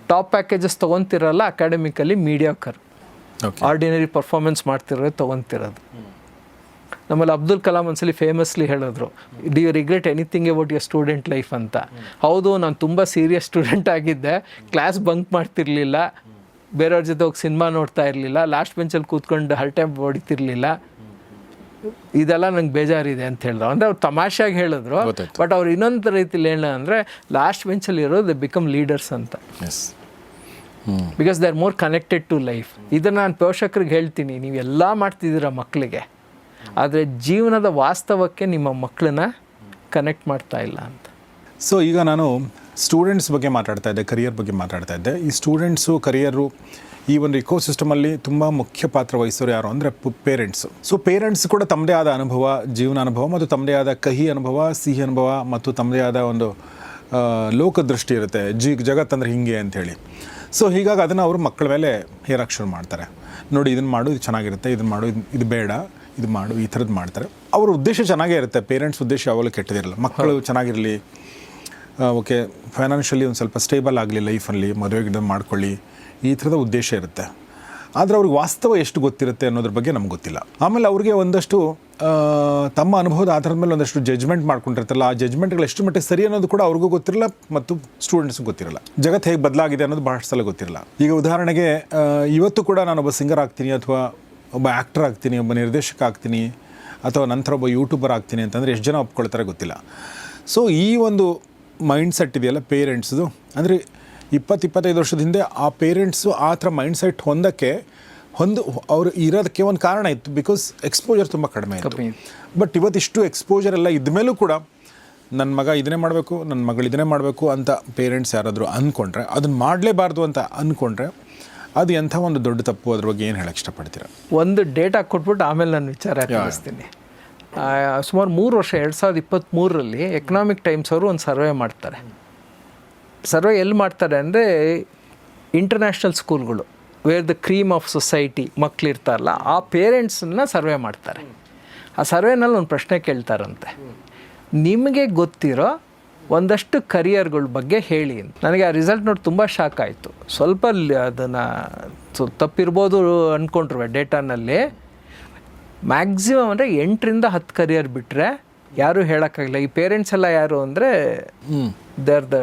[SPEAKER 1] ಟಾಪ್ ಪ್ಯಾಕೇಜಸ್ ತೊಗೊತಿರಲ್ಲ, ಅಕಾಡೆಮಿಕಲಿ ಮೀಡಿಯಾಕರ್, ಆರ್ಡಿನರಿ ಪರ್ಫಾರ್ಮೆನ್ಸ್ ಮಾಡ್ತಿರೋದು ತೊಗೊತಿರೋದು. ನಮ್ಮಲ್ಲಿ ಅಬ್ದುಲ್ ಕಲಾಂ ಒಂದ್ಸಲಿ ಫೇಮಸ್ಲಿ ಹೇಳಿದ್ರು, do you regret anything about your student life ಅಂತ. ಹೌದು, ನಾನು ತುಂಬ ಸೀರಿಯಸ್ ಸ್ಟೂಡೆಂಟ್ ಆಗಿದ್ದೆ, ಕ್ಲಾಸ್ ಬಂಕ್ ಮಾಡ್ತಿರ್ಲಿಲ್ಲ, ಬೇರೆಯವ್ರ ಜೊತೆ ಹೋಗಿ ಸಿನಿಮಾ ನೋಡ್ತಾ ಇರಲಿಲ್ಲ, ಲಾಸ್ಟ್ ಬೆಂಚಲ್ಲಿ ಕೂತ್ಕೊಂಡು ಹರಟೆ ಹೊಡಿತಿರ್ಲಿಲ್ಲ, ಇದೆಲ್ಲ ನಂಗೆ ಬೇಜಾರಿದೆ ಅಂತ ಹೇಳಿದ್ರು. ಅಂದರೆ ಅವ್ರು ತಮಾಷೆಯಾಗಿ ಹೇಳಿದ್ರು. ಬಟ್ ಅವ್ರು ಇನ್ನೊಂದು ರೀತಿಲಿ ಹೇಳ ಅಂದರೆ, ಲಾಸ್ಟ್ ಬೆಂಚಲ್ಲಿ ಇರೋದು ದೇ ಬಿಕಮ್ ಲೀಡರ್ಸ್ ಅಂತ. Because they are more connected to life. ಇದನ್ನು ನಾನು ಪೋಷಕರಿಗೆ ಹೇಳ್ತೀನಿ, ನೀವೆಲ್ಲ ಮಾಡ್ತಿದ್ದೀರ ಮಕ್ಕಳಿಗೆ, ಆದರೆ ಜೀವನದ ವಾಸ್ತವಕ್ಕೆ ನಿಮ್ಮ ಮಕ್ಕಳನ್ನ ಕನೆಕ್ಟ್ ಮಾಡ್ತಾ ಇಲ್ಲ ಅಂತ.
[SPEAKER 2] ಸೊ ಈಗ ನಾನು ಸ್ಟೂಡೆಂಟ್ಸ್ ಬಗ್ಗೆ ಮಾತಾಡ್ತಾ ಇದ್ದೆ, ಕರಿಯರ್ ಬಗ್ಗೆ ಮಾತಾಡ್ತಾ ಇದ್ದೆ. ಈ ಸ್ಟೂಡೆಂಟ್ಸು, ಕರಿಯರು, ಈ ಒಂದು ಇಕೋಸಿಸ್ಟಮಲ್ಲಿ ತುಂಬ ಮುಖ್ಯ ಪಾತ್ರ ವಹಿಸೋರು ಯಾರು ಅಂದರೆ ಪೇರೆಂಟ್ಸು. ಸೊ ಪೇರೆಂಟ್ಸ್ ಕೂಡ ತಮ್ಮದೇ ಆದ ಅನುಭವ, ಜೀವನ ಅನುಭವ ಮತ್ತು ತಮ್ಮದೇ ಆದ ಕಹಿ ಅನುಭವ, ಸಿಹಿ ಅನುಭವ ಮತ್ತು ತಮ್ಮದೇ ಆದ ಒಂದು ಲೋಕದೃಷ್ಟಿ ಇರುತ್ತೆ. ಜಗತ್ತಂದ್ರೆ ಹಿಂಗೆ ಅಂಥೇಳಿ. ಸೊ ಹೀಗಾಗಿ ಅದನ್ನು ಅವರು ಮಕ್ಕಳ ಮೇಲೆ ಹೇರಕ್ಕೆ ಶುರು ಮಾಡ್ತಾರೆ. ನೋಡಿ, ಇದನ್ನು ಮಾಡು, ಇದು ಚೆನ್ನಾಗಿರುತ್ತೆ, ಇದನ್ನು ಮಾಡು, ಇದು ಬೇಡ, ಇದು ಮಾಡು, ಈ ಥರದ್ದು ಮಾಡ್ತಾರೆ. ಅವ್ರ ಉದ್ದೇಶ ಚೆನ್ನಾಗೇ ಇರುತ್ತೆ. ಪೇರೆಂಟ್ಸ್ ಉದ್ದೇಶ ಯಾವಾಗಲೂ ಕೆಟ್ಟದಿರಲ್ಲ. ಮಕ್ಕಳು ಚೆನ್ನಾಗಿರಲಿ, ಓಕೆ, ಫೈನಾನ್ಷಿಯಲಿ ಒಂದು ಸ್ವಲ್ಪ ಸ್ಟೇಬಲ್ ಆಗಲಿ ಲೈಫಲ್ಲಿ, ಮದುವೆಗಿಡ ಮಾಡ್ಕೊಳ್ಳಿ, ಈ ಥರದ ಉದ್ದೇಶ ಇರುತ್ತೆ. ಆದರೆ ಅವ್ರಿಗೆ ವಾಸ್ತವ ಎಷ್ಟು ಗೊತ್ತಿರುತ್ತೆ ಅನ್ನೋದ್ರ ಬಗ್ಗೆ ನಮ್ಗೆ ಗೊತ್ತಿಲ್ಲ. ಆಮೇಲೆ ಅವ್ರಿಗೆ ಒಂದಷ್ಟು ತಮ್ಮ ಅನುಭವದ ಆಧಾರದ ಮೇಲೆ ಒಂದಷ್ಟು ಜಜ್ಮೆಂಟ್ ಮಾಡ್ಕೊಂಡಿರ್ತಾರಲ್ಲ, ಆ ಜಜ್ಮೆಂಟ್ಗಳು ಎಷ್ಟು ಮಟ್ಟಿಗೆ ಸರಿ ಅನ್ನೋದು ಕೂಡ ಅವ್ರಿಗೂ ಗೊತ್ತಿರಲ್ಲ ಮತ್ತು ಸ್ಟೂಡೆಂಟ್ಸ್ಗೂ ಗೊತ್ತಿರಲ್ಲ. ಜಗತ್ತು ಹೇಗೆ ಬದಲಾಗಿದೆ ಅನ್ನೋದು ಭಾಳಷ್ಟು ಸಲ ಗೊತ್ತಿರಲ್ಲ. ಈಗ ಉದಾಹರಣೆಗೆ, ಇವತ್ತು ಕೂಡ ನಾನೊಬ್ಬ ಸಿಂಗರ್ ಆಗ್ತೀನಿ, ಅಥವಾ ಒಬ್ಬ ಆ್ಯಕ್ಟರ್ ಆಗ್ತೀನಿ, ಒಬ್ಬ ನಿರ್ದೇಶಕ ಆಗ್ತೀನಿ, ಅಥವಾ ನಂತರ ಒಬ್ಬ ಯೂಟ್ಯೂಬರ್ ಆಗ್ತೀನಿ ಅಂತಂದರೆ ಎಷ್ಟು ಜನ ಒಪ್ಕೊಳ್ತಾರೆ ಗೊತ್ತಿಲ್ಲ. ಸೊ ಈ ಒಂದು ಮೈಂಡ್ ಸೆಟ್ ಇದೆಯಲ್ಲ ಪೇರೆಂಟ್ಸ್ದು, ಅಂದರೆ 20-25 ವರ್ಷದ ಹಿಂದೆ ಆ ಪೇರೆಂಟ್ಸು ಆ ಥರ ಮೈಂಡ್ ಸೆಟ್ ಅವ್ರು ಇರೋದಕ್ಕೆ ಒಂದು ಕಾರಣ ಇತ್ತು. ಬಿಕಾಸ್ ಎಕ್ಸ್ಪೋಜರ್ ತುಂಬ ಕಡಿಮೆ ಇತ್ತು. ಬಟ್ ಇವತ್ತಿಷ್ಟು ಎಕ್ಸ್ಪೋಜರ್ ಎಲ್ಲ ಇದ್ಮೇಲೂ ಕೂಡ ನನ್ನ ಮಗ ಇದನ್ನೇ ಮಾಡಬೇಕು, ನನ್ನ ಮಗಳು ಇದನ್ನೇ ಮಾಡಬೇಕು ಅಂತ ಪೇರೆಂಟ್ಸ್ ಯಾರಾದರೂ ಅಂದ್ಕೊಂಡ್ರೆ, ಅದನ್ನು ಮಾಡಲೇಬಾರ್ದು ಅಂತ ಅಂದ್ಕೊಂಡ್ರೆ, ಅದು ಎಂಥ ಒಂದು ದೊಡ್ಡ ತಪ್ಪು. ಅದ್ರ ಬಗ್ಗೆ ಏನು ಹೇಳಕ್ಕೆ ಇಷ್ಟಪಡ್ತೀರಾ?
[SPEAKER 1] ಒಂದು ಡೇಟಾ ಕೊಟ್ಬಿಟ್ಟು ಆಮೇಲೆ ನಾನು ವಿಚಾರ ತಿಳಿಸ್ತೀನಿ. ಸುಮಾರು 3 ವರ್ಷ 2023ರಲ್ಲಿ ಎಕನಾಮಿಕ್ ಟೈಮ್ಸ್ ಅವರು ಒಂದು ಸರ್ವೆ ಮಾಡ್ತಾರೆ. ಸರ್ವೆ ಎಲ್ಲಿ ಮಾಡ್ತಾರೆ ಅಂದರೆ, ಇಂಟರ್ನ್ಯಾಷನಲ್ ಸ್ಕೂಲ್ಗಳು, where the cream of society ಮಕ್ಕಳಿರ್ತಾರಲ್ಲ, ಆ ಪೇರೆಂಟ್ಸನ್ನ ಸರ್ವೆ ಮಾಡ್ತಾರೆ. ಆ ಸರ್ವೆನಲ್ಲಿ ಒಂದು ಪ್ರಶ್ನೆ ಕೇಳ್ತಾರಂತೆ, ನಿಮಗೆ ಗೊತ್ತಿರೋ ಒಂದಷ್ಟು ಕರಿಯರ್ಗಳ ಬಗ್ಗೆ ಹೇಳಿ ಅಂತ. ನನಗೆ ಆ ರಿಸಲ್ಟ್ ನೋಡಿ ತುಂಬ ಶಾಕ್ ಆಯಿತು. ಸ್ವಲ್ಪ ಅದನ್ನು ತಪ್ಪಿರ್ಬೋದು ಅಂದ್ಕೊಂಡ್ರು ಡೇಟಾನಲ್ಲಿ. ಮ್ಯಾಕ್ಸಿಮಮ್ ಅಂದರೆ 8ರಿಂದ 10 ಕರಿಯರ್ ಬಿಟ್ಟರೆ ಯಾರೂ ಹೇಳೋಕ್ಕಾಗಿಲ್ಲ. ಈ ಪೇರೆಂಟ್ಸ್ ಎಲ್ಲ ಯಾರು ಅಂದರೆ, they are the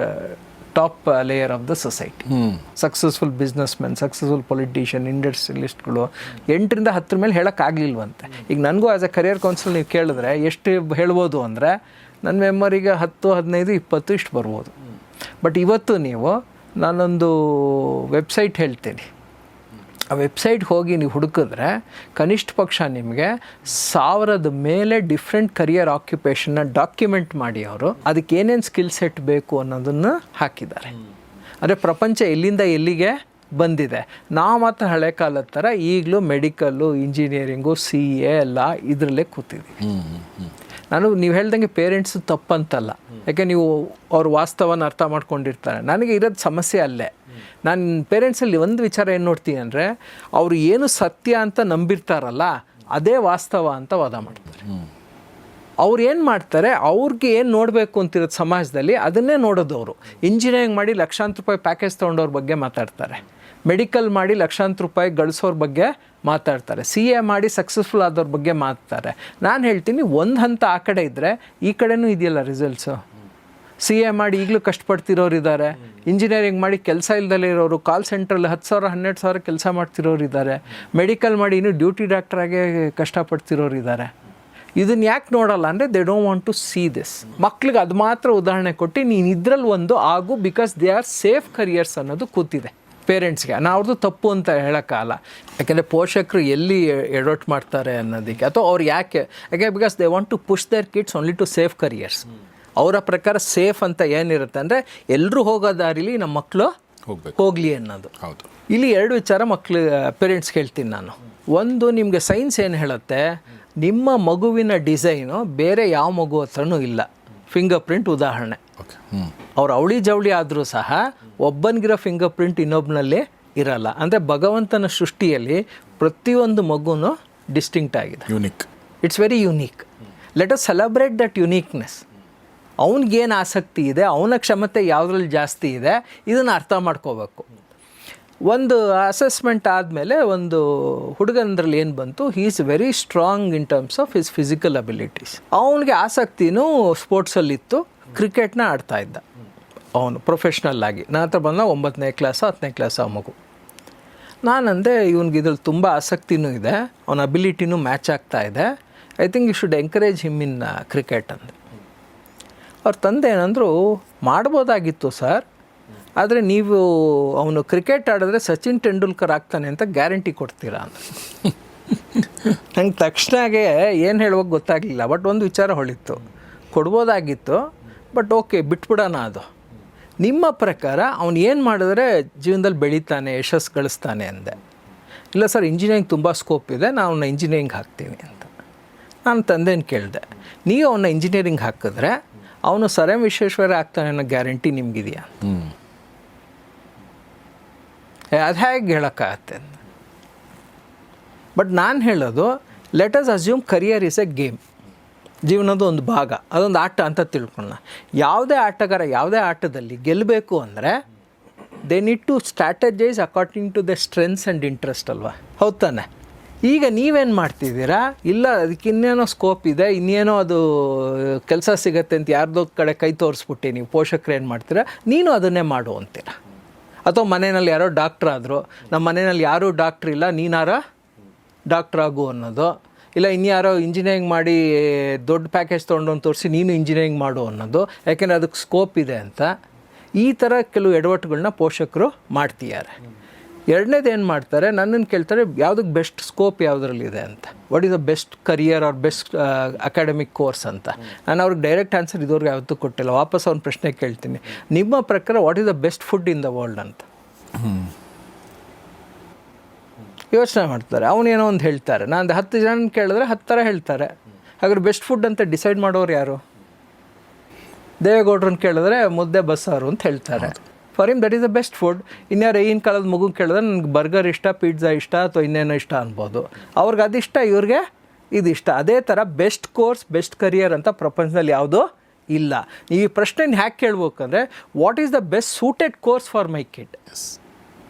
[SPEAKER 1] top layer of the society. Successful business men, successful politician, ಇಂಡಸ್ಟ್ರಿಯಲಿಸ್ಟ್ಗಳು 8ರಿಂದ 10 ಮೇಲೆ ಹೇಳೋಕ್ಕಾಗಲಿಲ್ವಂತೆ. ಈಗ ನನಗೂ ಆ್ಯಸ್ ಎ ಕರಿಯರ್ ಕೌನ್ಸಿಲ್ ನೀವು ಕೇಳಿದ್ರೆ ಎಷ್ಟು ಹೇಳ್ಬೋದು ಅಂದರೆ ನನ್ನ ಮೆಮರಿಗೆ 10, 15, 20 ಇಷ್ಟು ಬರ್ಬೋದು. ಬಟ್ ಇವತ್ತು ನೀವು ನಾನೊಂದು ವೆಬ್ಸೈಟ್ ಹೇಳ್ತೀನಿ, ಆ ವೆಬ್ಸೈಟ್ ಹೋಗಿ ನೀವು ಹುಡುಕಿದ್ರೆ ಕನಿಷ್ಠ ಪಕ್ಷ ನಿಮಗೆ 1000 ಮೇಲೆ ಡಿಫ್ರೆಂಟ್ ಕರಿಯರ್ ಆಕ್ಯುಪೇಷನ್ನ ಡಾಕ್ಯುಮೆಂಟ್ ಮಾಡಿ ಅವರು ಅದಕ್ಕೆ ಏನೇನು ಸ್ಕಿಲ್ ಸೆಟ್ ಬೇಕು ಅನ್ನೋದನ್ನು ಹಾಕಿದ್ದಾರೆ. ಅಂದರೆ ಪ್ರಪಂಚ ಎಲ್ಲಿಂದ ಎಲ್ಲಿಗೆ ಬಂದಿದೆ. ನಾವು ಮಾತ್ರ ಹಳೆ ಕಾಲದ ಥರ ಈಗಲೂ ಮೆಡಿಕಲ್ಲು, ಇಂಜಿನಿಯರಿಂಗು, CA ಎಲ್ಲ ಇದರಲ್ಲೇ ಕೂತಿದ್ದೀವಿ. ನೀವು ಹೇಳ್ದಂಗೆ ಪೇರೆಂಟ್ಸು ತಪ್ಪಂತಲ್ಲ, ಯಾಕೆ ನೀವು ಅವ್ರ ವಾಸ್ತವನ ಅರ್ಥ ಮಾಡ್ಕೊಂಡಿರ್ತಾರೆ. ನನಗೆ ಇರೋದು ಸಮಸ್ಯೆ ಅಲ್ಲೇ. ನಾನು ಪೇರೆಂಟ್ಸಲ್ಲಿ ಒಂದು ವಿಚಾರ ಏನು ನೋಡ್ತೀನಿ ಅಂದರೆ ಅವರು ಏನು ಸತ್ಯ ಅಂತ ನಂಬಿರ್ತಾರಲ್ಲ ಅದೇ ವಾಸ್ತವ ಅಂತ ವಾದ ಮಾಡ್ತಾರೆ. ಅವ್ರು ಏನು ಮಾಡ್ತಾರೆ, ಅವ್ರಿಗೆ ಏನು ನೋಡಬೇಕು ಅಂತಿರೋದು ಸಮಾಜದಲ್ಲಿ ಅದನ್ನೇ ನೋಡೋದು. ಅವರು ಇಂಜಿನಿಯರಿಂಗ್ ಮಾಡಿ ಲಕ್ಷಾಂತರ ರೂಪಾಯಿ ಪ್ಯಾಕೇಜ್ ತೊಗೊಂಡವ್ರ ಬಗ್ಗೆ ಮಾತಾಡ್ತಾರೆ, ಮೆಡಿಕಲ್ ಮಾಡಿ ಲಕ್ಷಾಂತರ ರೂಪಾಯಿ ಗಳಿಸೋರ ಬಗ್ಗೆ ಮಾತಾಡ್ತಾರೆ, CA ಮಾಡಿ ಸಕ್ಸಸ್ಫುಲ್ ಆದವ್ರ ಬಗ್ಗೆ ಮಾತಾಡ್ತಾರೆ. ನಾನು ಹೇಳ್ತೀನಿ ಒಂದು ಹಂತ ಆ ಕಡೆ ಇದ್ದರೆ ಈ ಕಡೆನೂ ಇದೆಯಲ್ಲ ರಿಸಲ್ಟ್ಸು. CA ಮಾಡಿ ಈಗಲೂ ಕಷ್ಟಪಡ್ತಿರೋರು ಇದ್ದಾರೆ, ಇಂಜಿನಿಯರಿಂಗ್ ಮಾಡಿ ಕೆಲಸ ಇಲ್ದಲೇ ಇರೋರು, ಕಾಲ್ ಸೆಂಟ್ರಲ್ಲಿ 10,000 12,000 ಕೆಲಸ ಮಾಡ್ತಿರೋರು ಇದ್ದಾರೆ, ಮೆಡಿಕಲ್ ಮಾಡಿ ಇನ್ನೂ ಡ್ಯೂಟಿ ಡಾಕ್ಟ್ರಾಗೆ ಕಷ್ಟಪಡ್ತಿರೋರು ಇದ್ದಾರೆ. ಇದನ್ನು ಯಾಕೆ ನೋಡಲ್ಲ ಅಂದರೆ they don't want to see this. ಮಕ್ಳಿಗೆ ಅದು ಮಾತ್ರ ಉದಾಹರಣೆ ಕೊಟ್ಟು ನೀನು ಇದರಲ್ಲಿ ಒಂದು ಆಗು, because they are safe careers ಅನ್ನೋದು ಕೂತಿದೆ ಪೇರೆಂಟ್ಸ್ಗೆ. ನಾನು ಅವ್ರದ್ದು ತಪ್ಪು ಅಂತ ಹೇಳೋಕ್ಕಾಗಲ್ಲ, ಯಾಕೆಂದರೆ ಪೋಷಕರು ಎಲ್ಲಿ ಎಡವಟ್ ಮಾಡ್ತಾರೆ ಅನ್ನೋದಕ್ಕೆ, ಅಥವಾ ಅವ್ರು ಯಾಕೆ because they want to push their kids only to safe careers. ಅವರ ಪ್ರಕಾರ ಸೇಫ್ ಅಂತ ಏನಿರುತ್ತೆ ಅಂದರೆ ಎಲ್ಲರೂ ಹೋಗೋ ದಾರಿಲಿ ನಮ್ಮ ಮಕ್ಕಳು ಹೋಗಲಿ ಅನ್ನೋದು. ಇಲ್ಲಿ 2 ವಿಚಾರ ಪೇರೆಂಟ್ಸ್ಗೆ ಹೇಳ್ತೀನಿ ನಾನು. ಒಂದು, ನಿಮಗೆ ಸೈನ್ಸ್ ಏನು ಹೇಳುತ್ತೆ, ನಿಮ್ಮ ಮಗುವಿನ ಡಿಸೈನು ಬೇರೆ ಯಾವ ಮಗು ಹತ್ರನೂ ಇಲ್ಲ. ಫಿಂಗರ್ ಪ್ರಿಂಟ್ ಉದಾಹರಣೆ, ಅವ್ರು ಅವಳಿ ಜವಳಿ ಆದರೂ ಸಹ ಒಬ್ಬನಿಗಿರೋ ಫಿಂಗರ್ ಪ್ರಿಂಟ್ ಇನ್ನೊಬ್ಬನಲ್ಲಿ ಇರಲ್ಲ. ಅಂದರೆ ಭಗವಂತನ ಸೃಷ್ಟಿಯಲ್ಲಿ ಪ್ರತಿಯೊಂದು ಮಗುನೂ ಡಿಸ್ಟಿಂಕ್ಟ್ ಆಗಿದೆ, unique. It's very unique. Let us celebrate that uniqueness. ಅವನಿಗೇನು ಆಸಕ್ತಿ ಇದೆ, ಅವನ ಕ್ಷಮತೆ ಯಾವುದ್ರಲ್ಲಿ ಜಾಸ್ತಿ ಇದೆ, ಇದನ್ನು ಅರ್ಥ ಮಾಡ್ಕೋಬೇಕು. ಒಂದು ಅಸೆಸ್ಮೆಂಟ್ ಆದಮೇಲೆ ಒಂದು ಹುಡುಗಂದ್ರಲ್ಲಿ ಏನು ಬಂತು, he is very strong in terms of his physical abilities. ಅವನಿಗೆ ಆಸಕ್ತಿನೂ ಸ್ಪೋರ್ಟ್ಸಲ್ಲಿತ್ತು, ಕ್ರಿಕೆಟ್ನ ಆಡ್ತಾ ಇದ್ದ ಅವನು ಪ್ರೊಫೆಷ್ನಲ್ ಆಗಿ. ನನ್ನ ಹತ್ರ ಬಂದ 9ನೇ ಕ್ಲಾಸು 10ನೇ ಕ್ಲಾಸು ಆ ಮಗು. ನಾನಂದೆ ಇವ್ನಿಗೆ ಇದ್ರಲ್ಲಿ ತುಂಬ ಆಸಕ್ತಿನೂ ಇದೆ, ಅವನ ಅಬಿಲಿಟಿನೂ ಮ್ಯಾಚ್ ಆಗ್ತಾ ಇದೆ, I think you should encourage him in cricket ಅಂದೆ. ಅವ್ರ ತಂದೆ ಏನಂದರು, ಮಾಡ್ಬೋದಾಗಿತ್ತು ಸರ್, ಆದರೆ ನೀವು ಅವನು ಕ್ರಿಕೆಟ್ ಆಡಿದ್ರೆ ಸಚಿನ್ ತೆಂಡೂಲ್ಕರ್ ಆಗ್ತಾನೆ ಅಂತ ಗ್ಯಾರಂಟಿ ಕೊಡ್ತೀರಾ ಅಂತ. ನಂಗೆ ತಕ್ಷಣವೇ ಏನು ಹೇಳುವಾಗ ಗೊತ್ತಾಗಲಿಲ್ಲ. ಬಟ್ ಒಂದು ವಿಚಾರ ಹೊಳಿತು, ಕೊಡ್ಬೋದಾಗಿತ್ತು, ಬಟ್ ಓಕೆ ಬಿಟ್ಬಿಡೋಣ. ಅದು ನಿಮ್ಮ ಪ್ರಕಾರ ಅವನು ಏನು ಮಾಡಿದ್ರೆ ಜೀವನದಲ್ಲಿ ಬೆಳೀತಾನೆ, ಯಶಸ್ಸು ಗಳಿಸ್ತಾನೆ ಅಂದೆ. ಇಲ್ಲ ಸರ್, ಇಂಜಿನಿಯರಿಂಗ್ ತುಂಬ ಸ್ಕೋಪ್ ಇದೆ, ನಾನು ಅವನ್ನ ಇಂಜಿನಿಯರಿಂಗ್ ಹಾಕ್ತೀನಿ ಅಂತ. ನಾನು ತಂದೆನ ಕೇಳಿದೆ, ನೀವು ಅವನ್ನ ಇಂಜಿನಿಯರಿಂಗ್ ಹಾಕಿದ್ರೆ ಅವನು ಸರ್ ಎಂ ವಿಶ್ವೇಶ್ವರಯ್ಯ ಆಗ್ತಾನೆ ಅನ್ನೋ ಗ್ಯಾರಂಟಿ ನಿಮಗಿದೆಯಾ? ಅದು ಹೇಗೆ ಹೇಳೋಕ್ಕಾಗತ್ತೆ? ಬಟ್ ನಾನು ಹೇಳೋದು, let us assume career is A game. ಜೀವನದ ಒಂದು ಭಾಗ, ಅದೊಂದು ಆಟ ಅಂತ ತಿಳ್ಕೊಳ್ಳೋಣ. ಯಾವುದೇ ಆಟಗಾರ ಯಾವುದೇ ಆಟದಲ್ಲಿ ಗೆಲ್ಲಬೇಕು ಅಂದರೆ they need to strategize according to the strengths and interest ಅಲ್ವಾ? ಹೌದು ತಾನೆ? ಈಗ ನೀವೇನು ಮಾಡ್ತಿದ್ದೀರಾ, ಇಲ್ಲ ಅದಕ್ಕೆ ಇನ್ನೇನೋ ಸ್ಕೋಪ್ ಇದೆ, ಇನ್ನೇನೋ ಅದು ಕೆಲಸ ಸಿಗತ್ತೆ ಅಂತ ಯಾರ್ದೋ ಕಡೆ ಕೈ ತೋರಿಸ್ಬಿಟ್ಟು ನೀವು ಪೋಷಕರು ಏನು ಮಾಡ್ತೀರಾ, ನೀನು ಅದನ್ನೇ ಮಾಡು ಅಂತೀರ. ಅಥವಾ ಮನೆಯಲ್ಲಿ ಯಾರೋ ಡಾಕ್ಟ್ರ್ ಆದರು, ನಮ್ಮ ಮನೆಯಲ್ಲಿ ಯಾರೂ ಡಾಕ್ಟ್ರ್ ಇಲ್ಲ, ನೀನಾರ ಡಾಕ್ಟ್ರ್ ಆಗು ಅನ್ನೋದು. ಇಲ್ಲ ಇನ್ಯಾರೋ ಇಂಜಿನಿಯರಿಂಗ್ ಮಾಡಿ ದೊಡ್ಡ ಪ್ಯಾಕೇಜ್ ತೊಗೊಂಡು ತೋರಿಸಿ ನೀನು ಇಂಜಿನಿಯರಿಂಗ್ ಮಾಡು ಅನ್ನೋದು, ಯಾಕೆಂದರೆ ಅದಕ್ಕೆ ಸ್ಕೋಪ್ ಇದೆ ಅಂತ. ಈ ಥರ ಕೆಲವು ಎಡವಟ್ಟುಗಳನ್ನ ಪೋಷಕರು ಮಾಡ್ತಿದ್ದಾರೆ. ಎರಡನೇದು ಏನು ಮಾಡ್ತಾರೆ, ನನ್ನನ್ನು ಕೇಳ್ತಾರೆ ಯಾವುದಕ್ಕೆ ಬೆಸ್ಟ್ ಸ್ಕೋಪ್ ಯಾವುದ್ರಲ್ಲಿದೆ ಅಂತ, what is the best career or best academic course ಅಂತ. ನಾನು ಅವ್ರಿಗೆ ಡೈರೆಕ್ಟ್ ಆನ್ಸರ್ ಇದುವರೆಗೆ ಯಾವತ್ತೂ ಕೊಟ್ಟಿಲ್ಲ. ವಾಪಸ್ ಅವ್ನ ಪ್ರಶ್ನೆ ಕೇಳ್ತೀನಿ, ನಿಮ್ಮ ಪ್ರಕಾರ what is the best food in the world ಅಂತ ಯೋಚನೆ ಮಾಡ್ತಾರೆ. ಅವನೇನೋ ಒಂದು ಹೇಳ್ತಾರೆ, ನಾನು 10 ಜನ ಕೇಳಿದ್ರೆ 10 ಥರ ಹೇಳ್ತಾರೆ. ಹಾಗಾದ್ರೆ ಬೆಸ್ಟ್ ಫುಡ್ ಅಂತ ಡಿಸೈಡ್ ಮಾಡೋರು ಯಾರು? ದೇವೇಗೌಡ್ರನ್ನ ಕೇಳಿದ್ರೆ ಮುದ್ದೆ ಬಸ್ಸಾರು ಅಂತ ಹೇಳ್ತಾರೆ. For him that is the best food. ಇನ್ಯಾರು ಈಗಿನ ಕಾಲದ ಮಗು ಕೇಳಿದ್ರೆ ನನಗೆ ಬರ್ಗರ್ ಇಷ್ಟ, ಪಿಜ್ಜಾ ಇಷ್ಟ, ಅಥವಾ ಇನ್ನೇನೋ ಇಷ್ಟ ಅನ್ಬೋದು. ಅವ್ರಿಗೆ ಅದಿಷ್ಟ, ಇವ್ರಿಗೆ ಇದಿಷ್ಟ. ಅದೇ ಥರ ಬೆಸ್ಟ್ ಕೋರ್ಸ್, ಬೆಸ್ಟ್ ಕರಿಯರ್ ಅಂತ ಪ್ರಪಂಚದಲ್ಲಿ ಯಾವುದೂ ಇಲ್ಲ. ಈ ಪ್ರಶ್ನೆನ ಹ್ಯಾಕೆ ಕೇಳ್ಬೇಕಂದ್ರೆ, what is the best suited course for my kid?